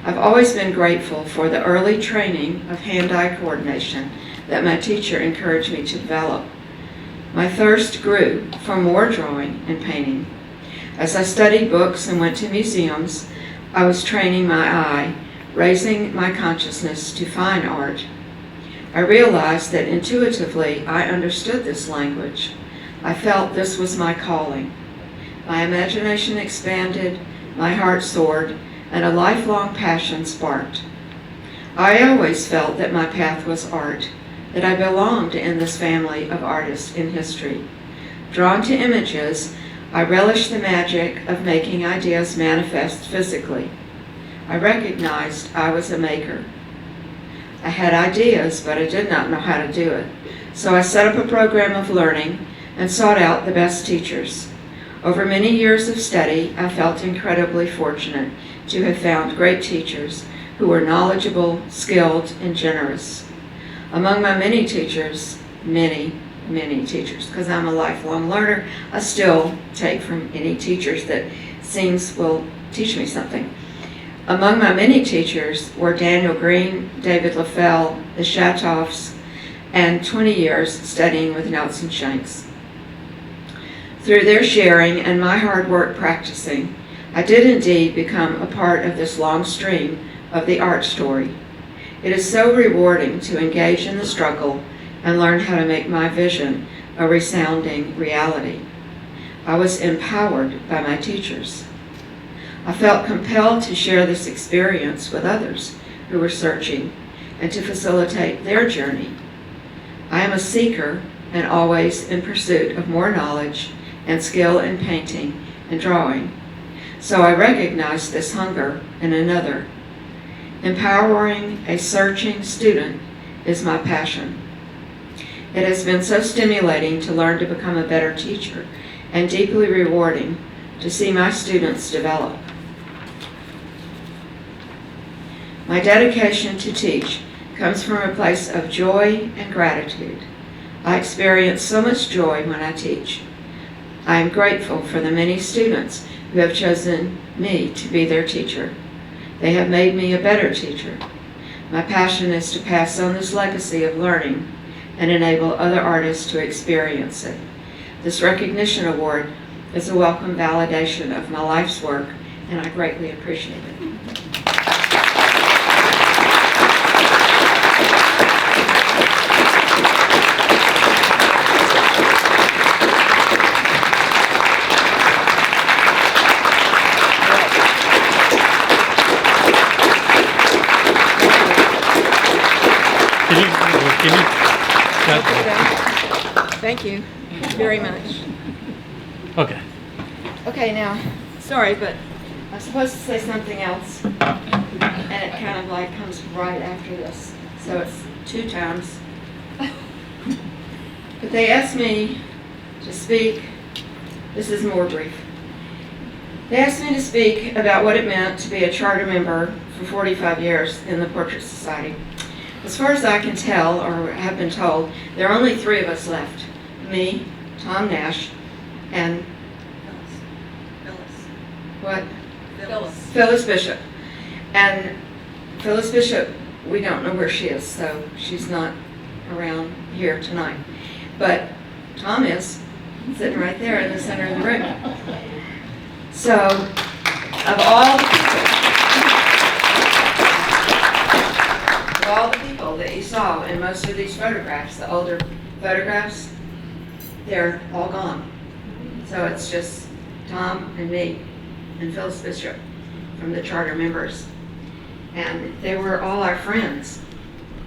I've always been grateful for the early training of hand-eye coordination that my teacher encouraged me to develop. My thirst grew for more drawing and painting. As I studied books and went to museums, I was training my eye, raising my consciousness to fine art. I realized that intuitively I understood this language. I felt this was my calling. My imagination expanded, my heart soared, and a lifelong passion sparked. I always felt that my path was art, that I belonged in this family of artists in history. Drawn to images, I relished the magic of making ideas manifest physically. I recognized I was a maker. I had ideas, but I did not know how to do it. So I set up a program of learning and sought out the best teachers. Over many years of study, I felt incredibly fortunate to have found great teachers who were knowledgeable, skilled, and generous. Among my many teachers, many teachers, because I'm a lifelong learner, I still take from any teachers that seems will teach me something. Among my many teachers were Daniel Green, David Leffel, the Chatoffs, and 20 years studying with Nelson Shanks. Through their sharing and my hard work practicing, I did indeed become a part of this long stream of the art story. It is so rewarding to engage in the struggle and learn how to make my vision a resounding reality. I was empowered by my teachers. I felt compelled to share this experience with others who were searching and to facilitate their journey. I am a seeker and always in pursuit of more knowledge and skill in painting and drawing. So I recognize this hunger in another. Empowering a searching student is my passion. It has been so stimulating to learn to become a better teacher and deeply rewarding to see my students develop. My dedication to teach comes from a place of joy and gratitude. I experience so much joy when I teach. I am grateful for the many students who have chosen me to be their teacher. They have made me a better teacher. My passion is to pass on this legacy of learning and enable other artists to experience it. This recognition award is a welcome validation of my life's work, and I greatly appreciate it. Thank you very much. Okay. Okay, now, Sorry, but I'm supposed to say something else, and it kind of like comes right after this, so it's 2 times. But they asked me to speak, this is more brief. They asked me to speak about what it meant to be a charter member for 45 years in the Portrait Society. As far as I can tell, or have been told, there are only 3 of us left. Me, Tom Nash, and what? Phyllis Bishop. And Phyllis Bishop, we don't know where she is, so she's not around here tonight. But Tom is, sitting right there in the center of the room. So, of all the people that you saw in most of these photographs, the older photographs, they're all gone. So it's just Tom and me and Phyllis Bishop from the charter members. And they were all our friends.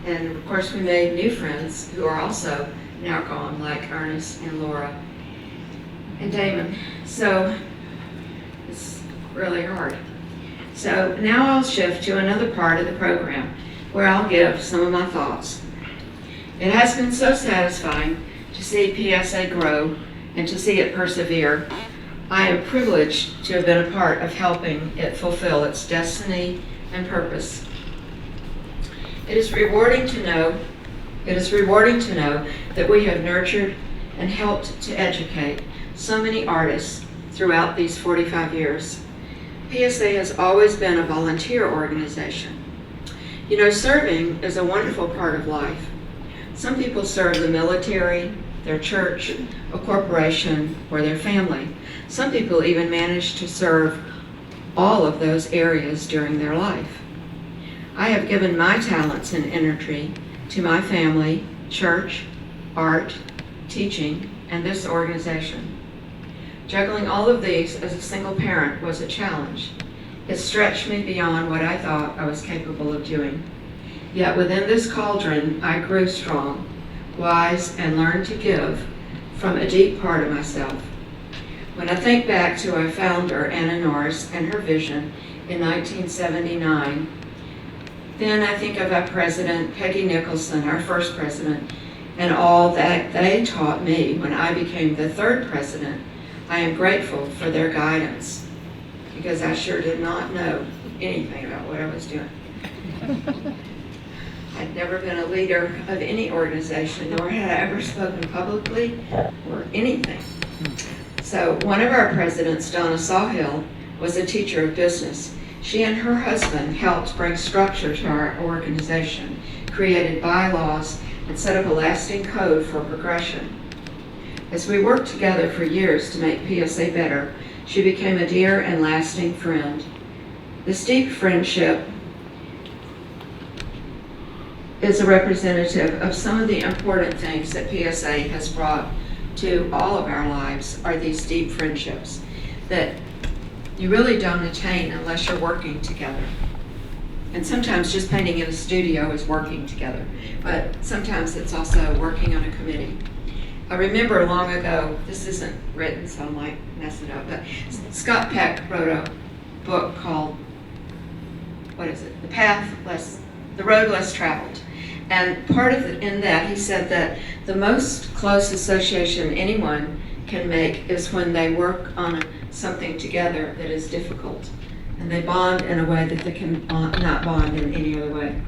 And of course we made new friends who are also now gone, like Ernest and Laura and Damon. So it's really hard. So now I'll shift to another part of the program where I'll give some of my thoughts. It has been so satisfying to see PSA grow and to see it persevere. I am privileged to have been a part of helping it fulfill its destiny and purpose. It is rewarding to know that we have nurtured and helped to educate so many artists throughout these 45 years. PSA has always been a volunteer organization. You know, serving is a wonderful part of life. Some people serve the military, their church, a corporation, or their family. Some people even manage to serve all of those areas during their life. I have given my talents and energy to my family, church, art, teaching, and this organization. Juggling all of these as a single parent was a challenge. It stretched me beyond what I thought I was capable of doing. Yet within this cauldron, I grew strong, wise, and learned to give from a deep part of myself. When I think back to our founder, Anna Norris, and her vision in 1979, then I think of our president, Peggy Nicholson, our first president, and all that they taught me when I became the 3rd president. I am grateful for their guidance, because I sure did not know anything about what I was doing. I'd never been a leader of any organization, nor had I ever spoken publicly or anything. So one of our presidents, Donna Sawhill, was a teacher of business. She and her husband helped bring structure to our organization, created bylaws, and set up a lasting code for progression. As we worked together for years to make PSA better, she became a dear and lasting friend. This deep friendship is a representative of some of the important things that PSA has brought to all of our lives, are these deep friendships that you really don't attain unless you're working together. And sometimes just painting in a studio is working together, but sometimes it's also working on a committee. I remember long ago, this isn't written so I might mess it up, but Scott Peck wrote a book called, what is it? The Road Less Traveled. And part of it, in that, he said that the most close association anyone can make is when they work on something together that is difficult. And they bond in a way that they can not bond in any other way.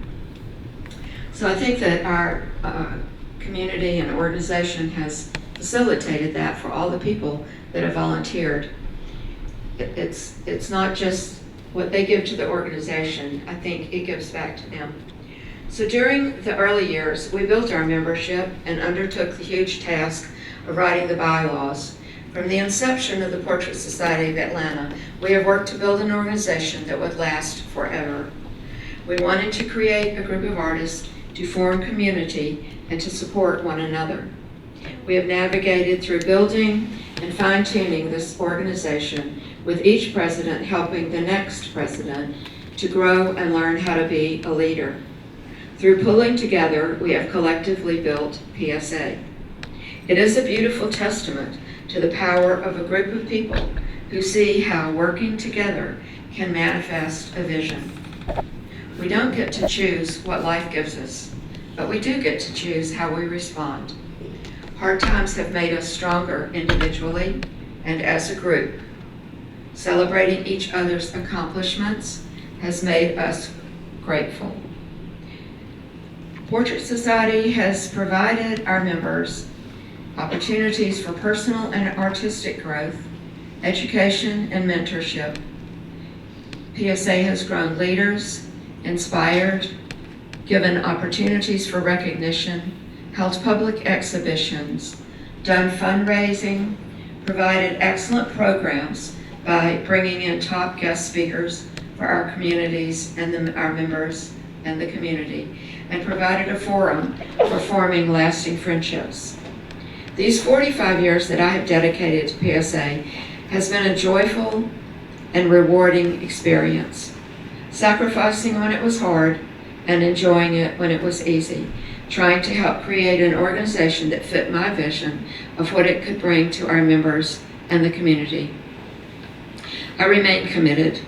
So I think that our community and organization has facilitated that for all the people that have volunteered. It's not just what they give to the organization. I think it gives back to them. So during the early years, we built our membership and undertook the huge task of writing the bylaws. From the inception of the Portrait Society of Atlanta, we have worked to build an organization that would last forever. We wanted to create a group of artists to form community and to support one another. We have navigated through building and fine-tuning this organization, with each president helping the next president to grow and learn how to be a leader. Through pulling together, we have collectively built PSA. It is a beautiful testament to the power of a group of people who see how working together can manifest a vision. We don't get to choose what life gives us, but we do get to choose how we respond. Hard times have made us stronger individually and as a group. Celebrating each other's accomplishments has made us grateful. Portrait Society has provided our members opportunities for personal and artistic growth, education, and mentorship. PSA has grown leaders, inspired, given opportunities for recognition, held public exhibitions, done fundraising, provided excellent programs by bringing in top guest speakers for our communities and our members and the community, and provided a forum for forming lasting friendships. These 45 years that I have dedicated to PSA has been a joyful and rewarding experience, sacrificing when it was hard and enjoying it when it was easy, trying to help create an organization that fit my vision of what it could bring to our members and the community. I remain committed.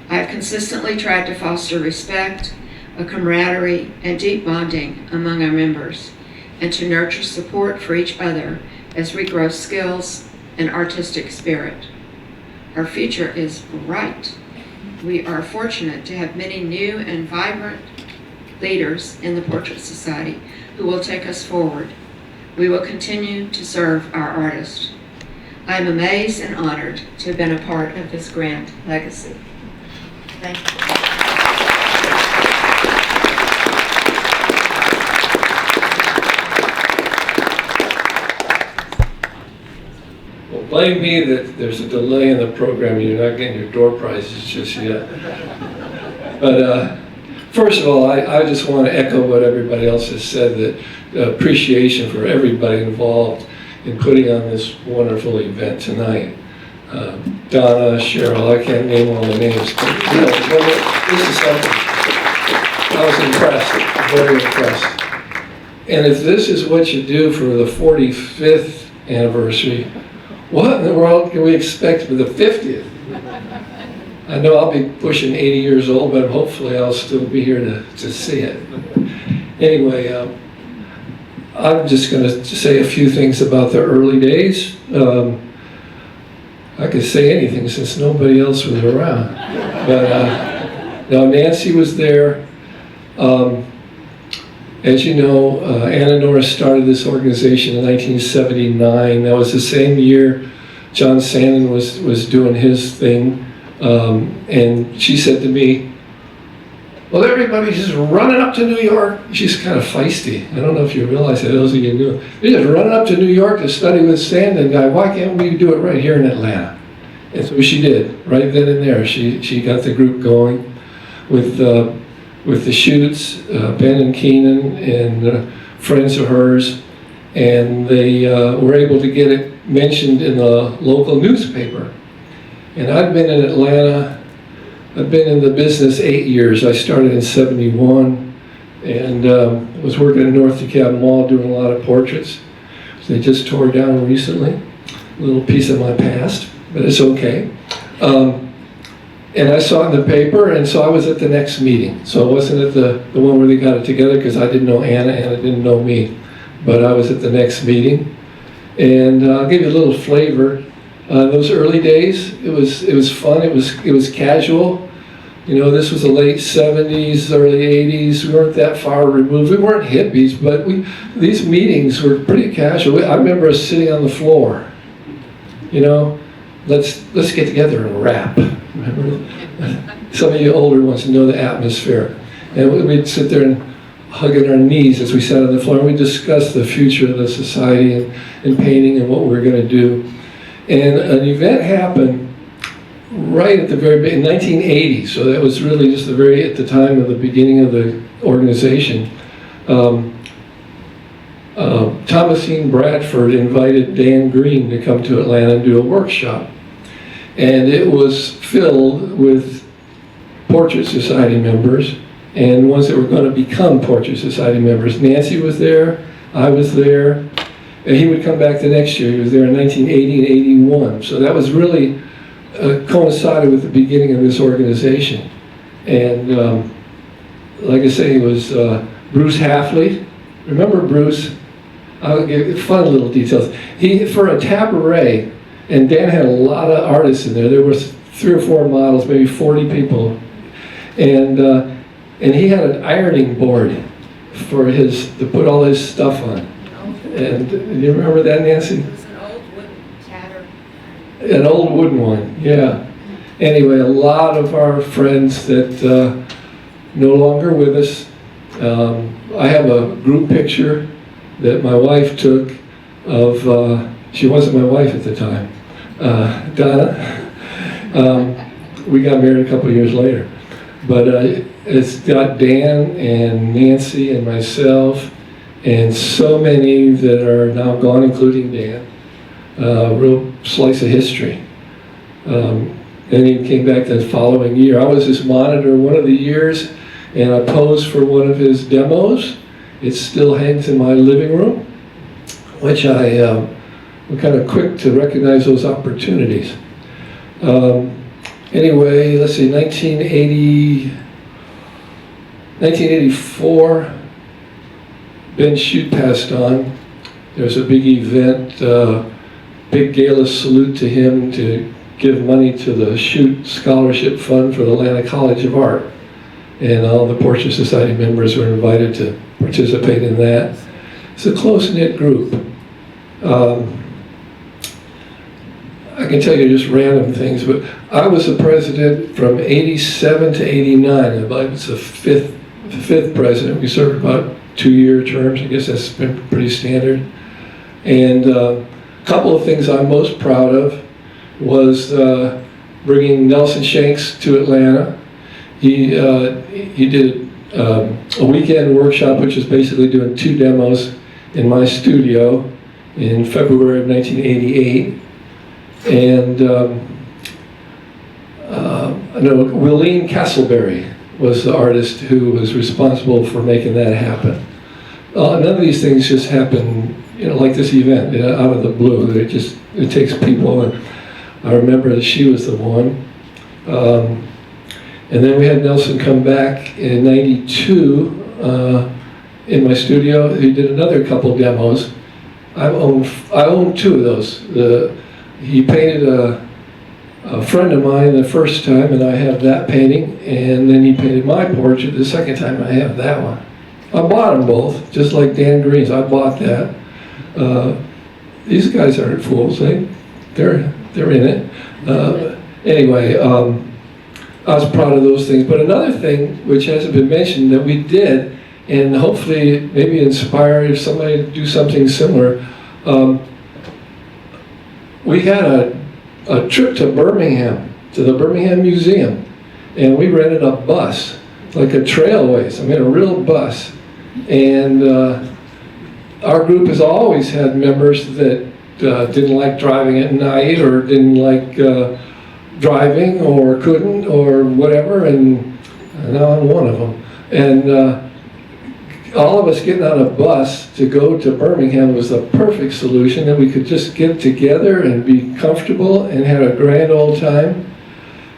I have consistently tried to foster respect, a camaraderie, and deep bonding among our members, and to nurture support for each other as we grow skills and artistic spirit. Our future is bright. We are fortunate to have many new and vibrant leaders in the Portrait Society who will take us forward. We will continue to serve our artists. I am amazed and honored to have been a part of this grand legacy. Thank you. Well, blame me that there's a delay in the program and you're not getting your door prizes just yet. But first of all, I just want to echo what everybody else has said, that appreciation for everybody involved in putting on this wonderful event tonight. Donna, Cheryl, I can't name all the names, but you know, this is something. I was impressed, very impressed. And if this is what you do for the 45th anniversary, what in the world can we expect for the 50th? I know I'll be pushing 80 years old, but hopefully I'll still be here to see it. Anyway, I'm just going to say a few things about the early days. I could say anything since nobody else was around. But no, Nancy was there. As you know, Anna Norris started this organization in 1979. That was the same year John Sandon was doing his thing. And she said to me, well, everybody's just running up to New York. She's kind of feisty. I don't know if you realize that, those of you knew. They're just running up to New York to study with Sandon guy. Why can't we do it right here in Atlanta? And so she did, right then and there. She got the group going with the Shoots, Ben and Keenan and friends of hers. And they were able to get it mentioned in the local newspaper. And I've been in Atlanta. I've been in the business 8 years. I started in '71 and was working at North DeKalb Mall doing a lot of portraits. They just tore down recently. A little piece of my past, but it's okay. And I saw it in the paper, and so I was at the next meeting. So I wasn't at the one where they got it together because I didn't know Anna, Anna didn't know me. But I was at the next meeting. And I'll give you a little flavor. Those early days, it was fun. It was casual. You know, this was the late '70s, early '80s. We weren't that far removed. We weren't hippies, but these meetings were pretty casual. I remember us sitting on the floor. You know, let's get together and rap. Remember? Some of you older ones know the atmosphere. And we'd sit there and hugging our knees as we sat on the floor, and we discussed the future of the society and painting and what we were going to do. And an event happened right at the very beginning, in 1980, so that was really just at the time of the beginning of the organization. Thomasine Bradford invited Dan Green to come to Atlanta and do a workshop. And it was filled with Portrait Society members and ones that were going to become Portrait Society members. Nancy was there, I was there, and he would come back the next year. He was there in 1980 and '81. So that was really coincided with the beginning of this organization. And like I say, it was Bruce Halfley. Remember Bruce? I'll give fun little details. He, for a cabaret, and Dan had a lot of artists in there. There was 3 or 4 models, maybe 40 people. And he had an ironing board for to put all his stuff on. And you remember that, Nancy? It was an old wooden tatter. An old wooden one, yeah. Anyway, a lot of our friends that no longer with us. I have a group picture that my wife took of, she wasn't my wife at the time, Donna. We got married a couple of years later. But it's got Dan and Nancy and myself and so many that are now gone, including Dan. Real slice of history. Then he came back the following year. I was his monitor one of the years, and I posed for one of his demos. It still hangs in my living room, which I'm kind of quick to recognize those opportunities. Anyway, let's see, 1984, Ben Shute passed on. There was a big event, big gala salute to him to give money to the Shute Scholarship Fund for the Atlanta College of Art. And all the Portrait Society members were invited to participate in that. It's a close-knit group. I can tell you just random things, but I was the president from 87 to 89. I believe it's the fifth president. We served about 2-year terms. I guess that's been pretty standard. And a couple of things I'm most proud of was bringing Nelson Shanks to Atlanta. He did a weekend workshop, which is basically doing 2 demos in my studio in February of 1988. And I know Willeen Castleberry was the artist who was responsible for making that happen. None of these things just happen, like this event, out of the blue. It takes people, and I remember that she was the one. And then we had Nelson come back in '92 in my studio. He did another couple demos. I own 2 of those. He painted a friend of mine the first time, and I have that painting, and then he painted my portrait the second time, and I have that one. I bought them both, just like Dan Green's. I bought that. These guys aren't fools. They're in it. Anyway, I was proud of those things. But another thing, which hasn't been mentioned, that we did, and hopefully maybe inspire somebody to do something similar, we had a trip to Birmingham, to the Birmingham Museum, and we rented a bus, like a Trailways, a real bus. And our group has always had members that didn't like driving at night, or didn't like driving, or couldn't, or whatever, and now I'm one of them. And all of us getting on a bus to go to Birmingham was the perfect solution, that we could just get together and be comfortable and have a grand old time.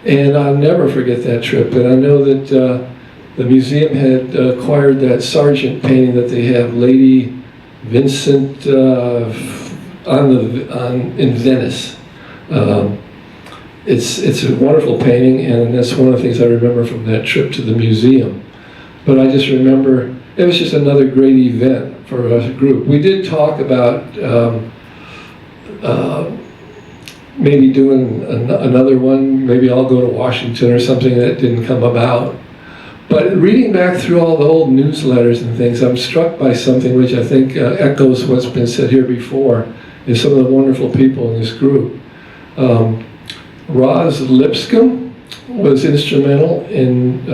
And I'll never forget that trip. And I know that the museum had acquired that Sargent painting that they have, Lady Vincent in Venice. It's a wonderful painting, and that's one of the things I remember from that trip to the museum. But I just remember it was just another great event for a group. We did talk about maybe doing another one. Maybe I'll go to Washington or something. That didn't come about. But reading back through all the old newsletters and things, I'm struck by something which I think echoes what's been said here before, is some of the wonderful people in this group. Roz Lipscomb was instrumental in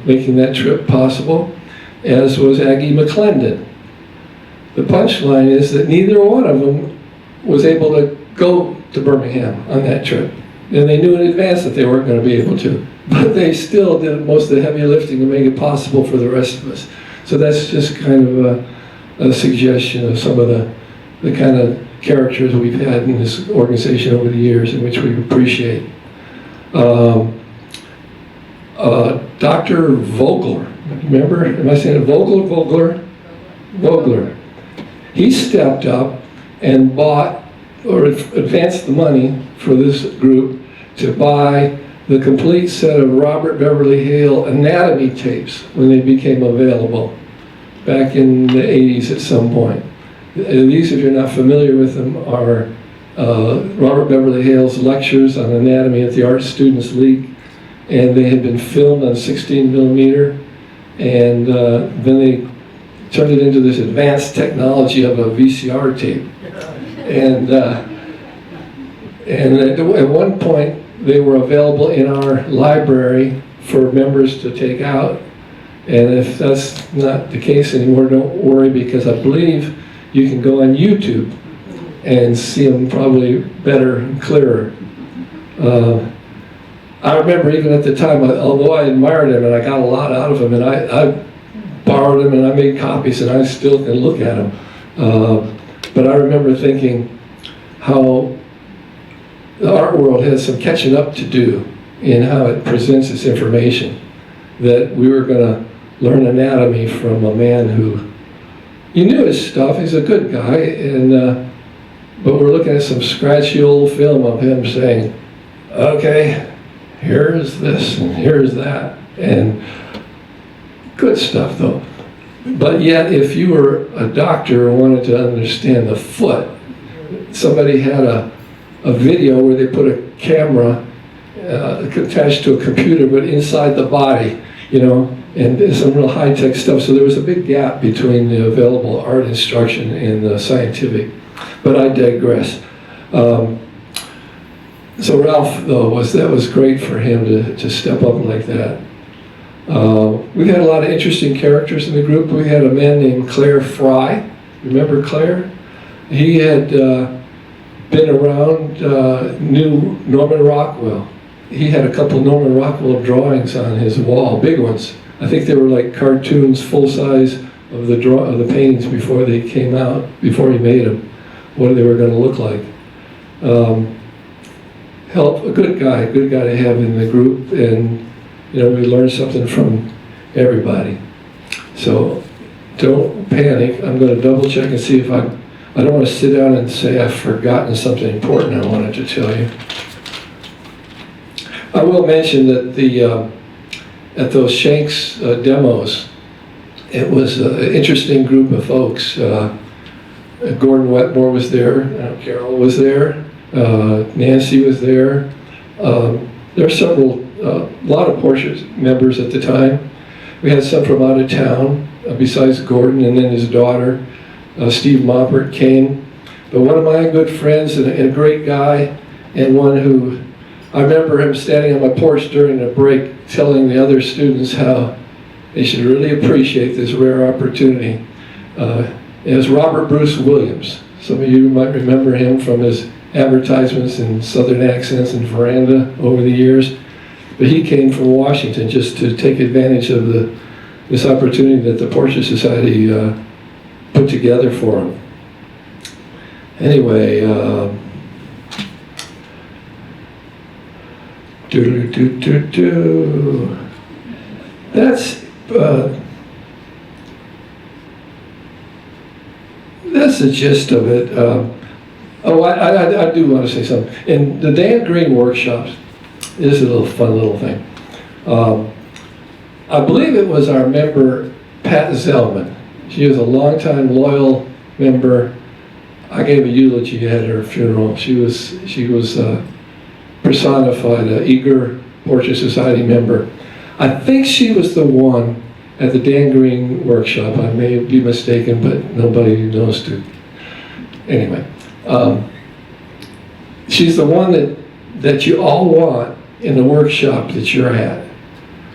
making that trip possible, as was Aggie McClendon. The punchline is that neither one of them was able to go to Birmingham on that trip. And they knew in advance that they weren't going to be able to. But they still did most of the heavy lifting to make it possible for the rest of us. So that's just kind of a suggestion of some of the kind of characters we've had in this organization over the years, in which we appreciate. Dr. Vogler, remember, am I saying it? Vogler. He stepped up and bought or advanced the money for this group to buy the complete set of Robert Beverly Hale anatomy tapes when they became available back in the 80s at some point. These, if you're not familiar with them, are Robert Beverly Hale's lectures on anatomy at the Art Students League, and they had been filmed on 16 millimeter, and then they turned it into this advanced technology of a VCR tape. And at one point, they were available in our library for members to take out. And if that's not the case anymore, don't worry, because I believe you can go on YouTube and see them probably better and clearer. I remember even at the time, although I admired him and I got a lot out of him, and I borrowed them and I made copies and I still can look at them. But I remember thinking how the art world has some catching up to do in how it presents its information. That we were going to learn anatomy from a man who, you knew his stuff, he's a good guy, and but we're looking at some scratchy old film of him saying, okay, here's this and here's that, and good stuff though. But yet, if you were a doctor and wanted to understand the foot, somebody had a video where they put a camera attached to a computer, but inside the body, you know, and some real high-tech stuff. So there was a big gap between the available art instruction and the scientific. But I digress. So Ralph, though, that was great for him to step up like that. We had a lot of interesting characters in the group. We had a man named Claire Fry. Remember Claire? He had been around, knew Norman Rockwell. He had a couple Norman Rockwell drawings on his wall, big ones. I think they were like cartoons, full size of the paintings before they came out, before he made them, what they were going to look like. A good guy to have in the group, and you know, we learned something from everybody. So don't panic. I'm going to double check and see if I don't want to sit down and say I've forgotten something important I wanted to tell you. I will mention that at those Shanks demos, it was an interesting group of folks. Gordon Wetmore was there, Carol was there, Nancy was there. There were several, a lot of Portia's members at the time. We had some from out of town, besides Gordon, and then his daughter, Steve Moppert, came. But one of my good friends and a great guy, and one who, I remember him standing on my porch during a break telling the other students how they should really appreciate this rare opportunity. Is Robert Bruce Williams. Some of you might remember him from his advertisements in Southern accents and Veranda over the years. But he came from Washington just to take advantage of this opportunity that the Portia Society put together for him. Anyway, that's the gist of it. I do want to say something. In the Dan Green workshops, this is a fun little thing. I believe it was our member, Pat Zellman. She was a longtime loyal member. I gave a eulogy at her funeral. She was personified, an eager Portia Society member. I think she was the one at the Dan Green workshop. I may be mistaken, but nobody knows to. Anyway, she's the one that you all want in the workshop that you're at,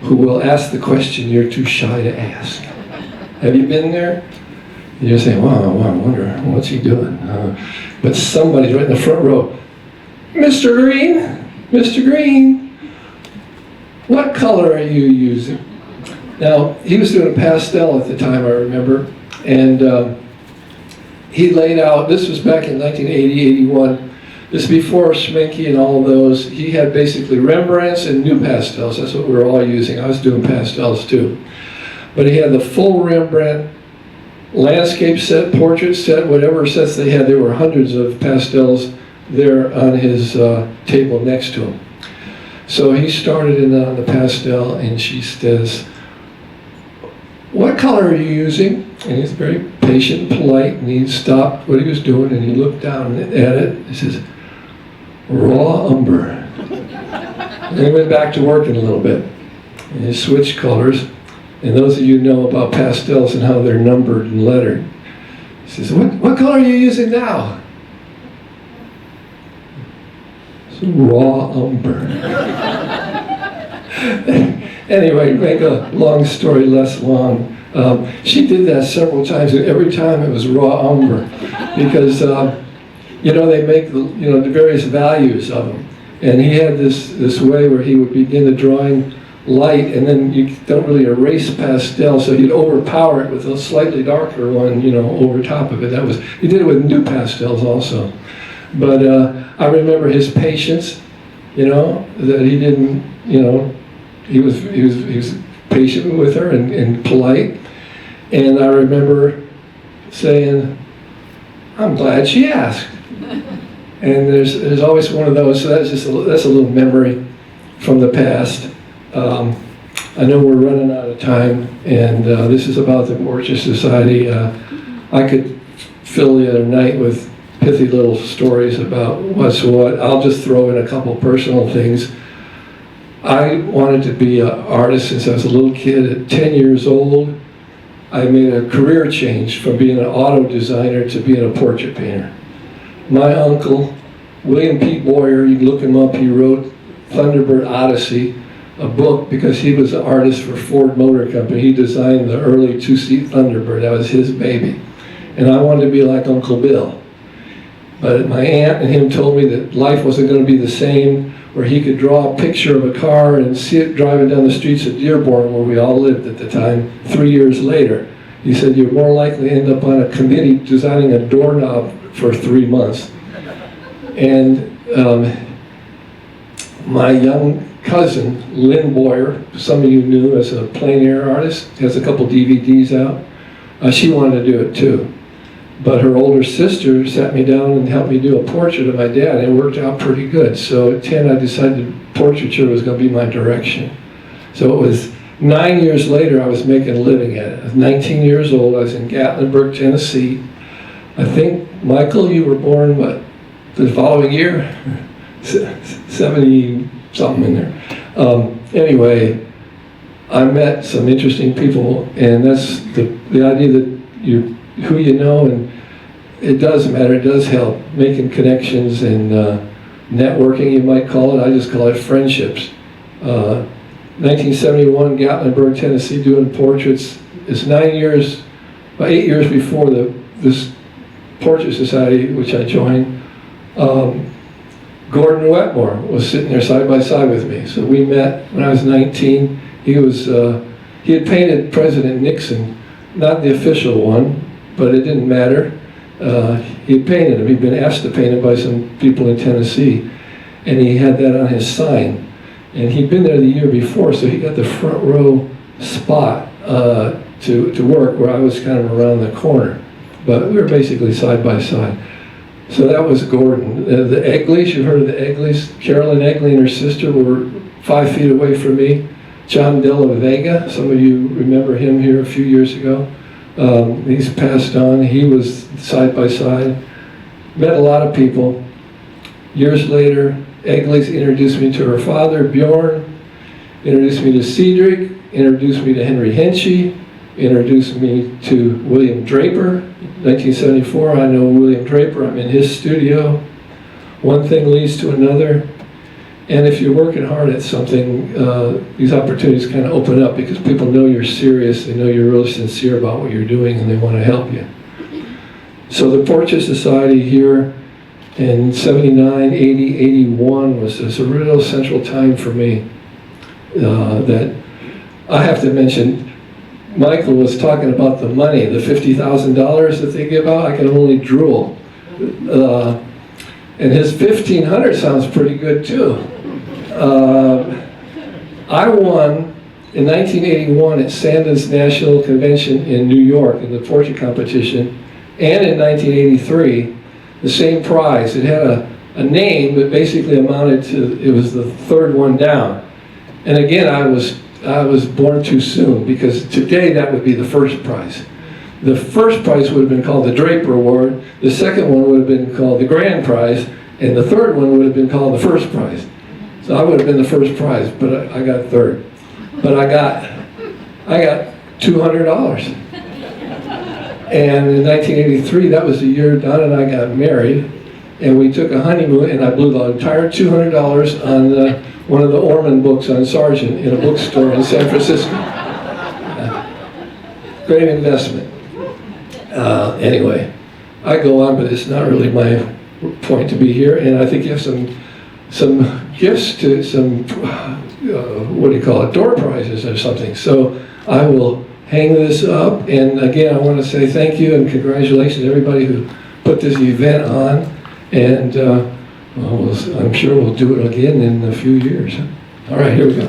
who will ask the question you're too shy to ask. Have you been there? You're saying, wow, I wonder, what's he doing? But somebody's right in the front row. Mr. Green, what color are you using? Now, he was doing a pastel at the time, I remember, and he laid out, this was back in 1980, 81, This is before Schminke and all of those. He had basically Rembrandts and new pastels. That's what we were all using. I was doing pastels too. But he had the full Rembrandt landscape set, portrait set, whatever sets they had. There were hundreds of pastels there on his table next to him. So he started in on the pastel, and she says, "What color are you using?" And he's very patient and polite, and he stopped what he was doing, and he looked down at it. He says, "Raw umber." And he went back to working a little bit, and he switched colors. And those of you who know about pastels and how they're numbered and lettered, he says, what color are you using now?" It's raw umber. Anyway, make a long story less long. She did that several times, and every time it was raw umber, because they make the various values of them. And he had this way where he would begin the drawing light, and then you don't really erase pastel, so you'd overpower it with a slightly darker one, over top of it. He did it with new pastels also. But I remember his patience, that he didn't, he was patient with her and polite. And I remember saying, "I'm glad she asked." And there's always one of those, so that's a little memory from the past. I know we're running out of time, and this is about the Portrait Society. I could fill the other night with pithy little stories about what's what. I'll just throw in a couple personal things. I wanted to be an artist since I was a little kid. At 10 years old, I made a career change from being an auto designer to being a portrait painter. My uncle, William P. Boyer, you can look him up, he wrote Thunderbird Odyssey, a book, because he was an artist for Ford Motor Company. He designed the early two-seat Thunderbird. That was his baby. And I wanted to be like Uncle Bill. But my aunt and him told me that life wasn't going to be the same, where he could draw a picture of a car and see it driving down the streets of Dearborn, where we all lived at the time, 3 years later. He said, "You're more likely to end up on a committee designing a doorknob for 3 months." And my young cousin, Lynn Boyer, some of you knew as a plein air artist, has a couple DVDs out. She wanted to do it too. But her older sister sat me down and helped me do a portrait of my dad, and it worked out pretty good. So at 10, I decided portraiture was going to be my direction. So it was 9 years later, I was making a living at it. I was 19 years old. I was in Gatlinburg, Tennessee. I think, Michael, you were born, the following year? 70-something in there. Anyway, I met some interesting people, and that's the idea that who you know, and it does matter, it does help. Making connections and networking, you might call it. I just call it friendships. 1971, Gatlinburg, Tennessee, doing portraits. It's about 8 years before this Portrait Society, which I joined. Gordon Wetmore was sitting there side by side with me. So we met when I was 19. He had painted President Nixon, not the official one, but it didn't matter. He had painted him. He'd been asked to paint him by some people in Tennessee, and he had that on his sign. And he'd been there the year before, so he got the front row spot to work, where I was kind of around the corner. But we were basically side by side. So that was Gordon. The Egleys, you've heard of the Egleys? Carolyn Egley and her sister were 5 feet away from me. John De La Vega, some of you remember him here a few years ago. He's passed on. He was side by side. Met a lot of people. Years later, Egleys introduced me to her father, Bjorn, introduced me to Cedric, introduced me to Henry Henchy, introduced me to William Draper. 1974, I know William Draper. I'm in his studio. One thing leads to another. And if you're working hard at something, these opportunities kind of open up, because people know you're serious, they know you're really sincere about what you're doing, and they want to help you. So the Portrait Society here in 79, 80, 81 was this a real central time for me that I have to mention. Michael was talking about the money, the $50,000 that they give out. I can only drool. And his 1,500 sounds pretty good too. I won in 1981 at Sandon's National Convention in New York in the portrait competition, and in 1983, the same prize. It had a name that basically amounted to, it was the third one down. And again, I was born too soon, because today that would be the first prize. The first prize would have been called the Draper Award, the second one would have been called the Grand Prize, and the third one would have been called the First Prize. So I would have been the first prize, but I got third. But I got $200. And in 1983, that was the year Don and I got married, and we took a honeymoon, and I blew the entire $200 on one of the Orman books on Sargent in a bookstore in San Francisco. Great investment. Anyway, I go on, but it's not really my point to be here, and I think you have some gifts to some, what do you call it, door prizes or something. So I will hang this up, and again, I want to say thank you and congratulations to everybody who put this event on, and I'm sure we'll do it again in a few years. All right, here we go.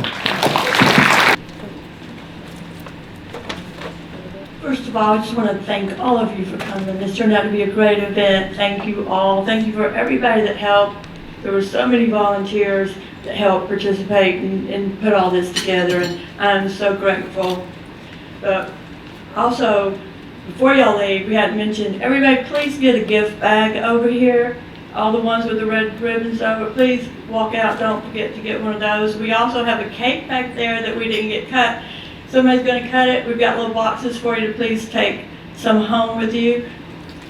First of all, I just want to thank all of you for coming. This turned out to be a great event. Thank you all. Thank you for everybody that helped. There were so many volunteers that helped participate and put all this together, and I'm so grateful. Also, before y'all leave, we hadn't mentioned, everybody please get a gift bag over here. All the ones with the red ribbons over, please walk out, don't forget to get one of those. We also have a cake back there that we didn't get cut. Somebody's going to cut it. We've got little boxes for you to please take some home with you.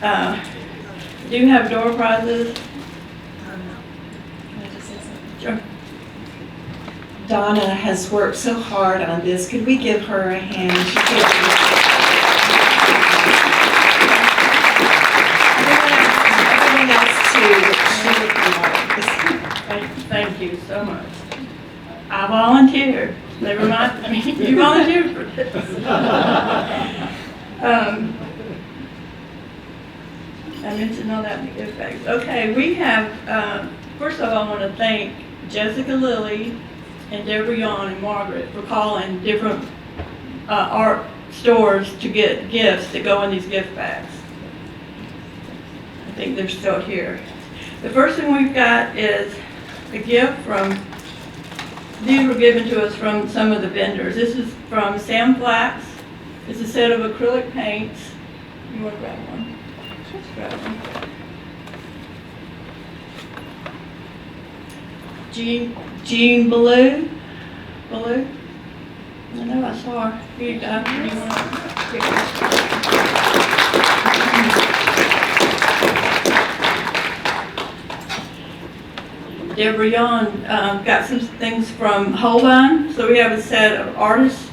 Do you have door prizes? Sure. Donna has worked so hard on this. Could we give her a hand? Everyone else too. Thank you so much. I volunteered. They reminded me, you volunteered for this. I mentioned all that in the gift bags. Okay, we have, first of all, I want to thank Jessica Lilly and Deborah Yawn and Margaret for calling different art stores to get gifts that go in these gift bags. I think they're still here. The first thing we've got is a gift from, these were given to us from some of the vendors. This is from Sam Flax. It's a set of acrylic paints. You want to grab one? Let's grab one. Jean Ballou. I know I saw her. Here you go. You want to Deborah Yawn got some things from Holbein. So we have a set of artist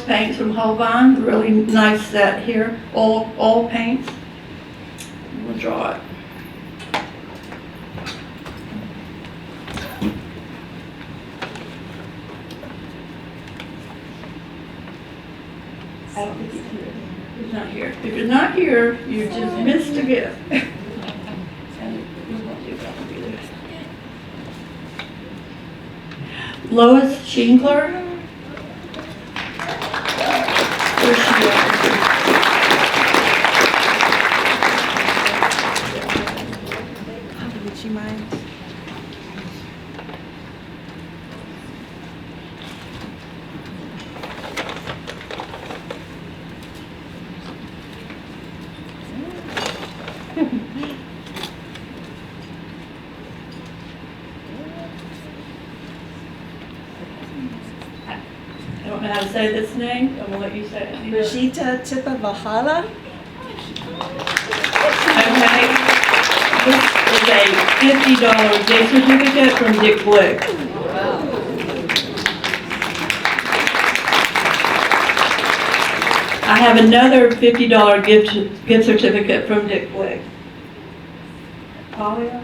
paints from Holbein. Really nice set here. Oil paints. We'll draw it. I don't think he's here. He's not here. If you're not here, you just missed a gift. And we won't do that either. Lois Schindler. Where's she at? Would you mind? I don't know how to say this name. I'm gonna let you say it. Rajita Tipavahala. Okay. This is a $50 gift certificate from Dick Blick. I have another $50 gift certificate from Dick Blick. Paulo?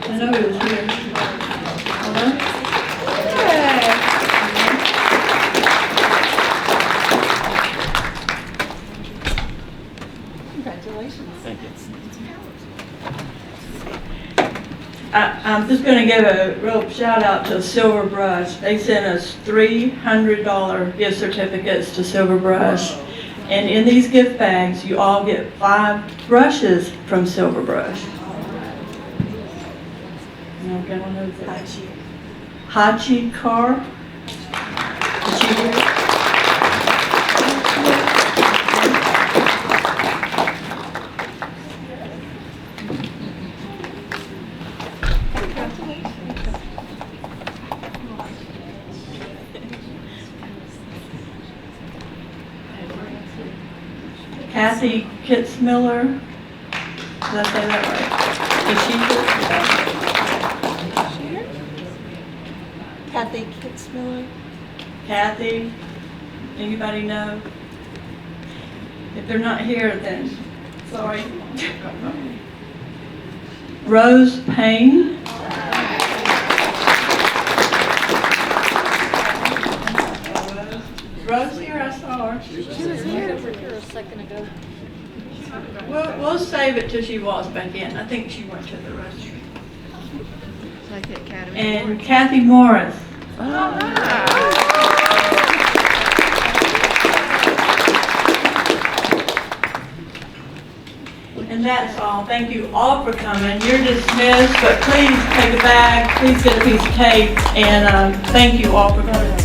I know he was here. Paulo? I'm just gonna give a real shout out to Silver Brush. They sent us $300 gift certificates to Silver Brush. And in these gift bags, you all get 5 brushes from Silver Brush. Now, get one of those. Hachi Car. Kathy Kitzmiller. Did I say that right? Is she? Kathy Kitzmiller. Kathy, anybody know? If they're not here, then sorry. Rose Payne. Rose here, I saw her. She was here a second ago. We'll save it till she walks back in. I think she went to the restroom. Like the Academy And Award. Kathy Morris. And that's all. Thank you all for coming. You're dismissed, but please take a bag, please get a piece of cake, and thank you all for coming.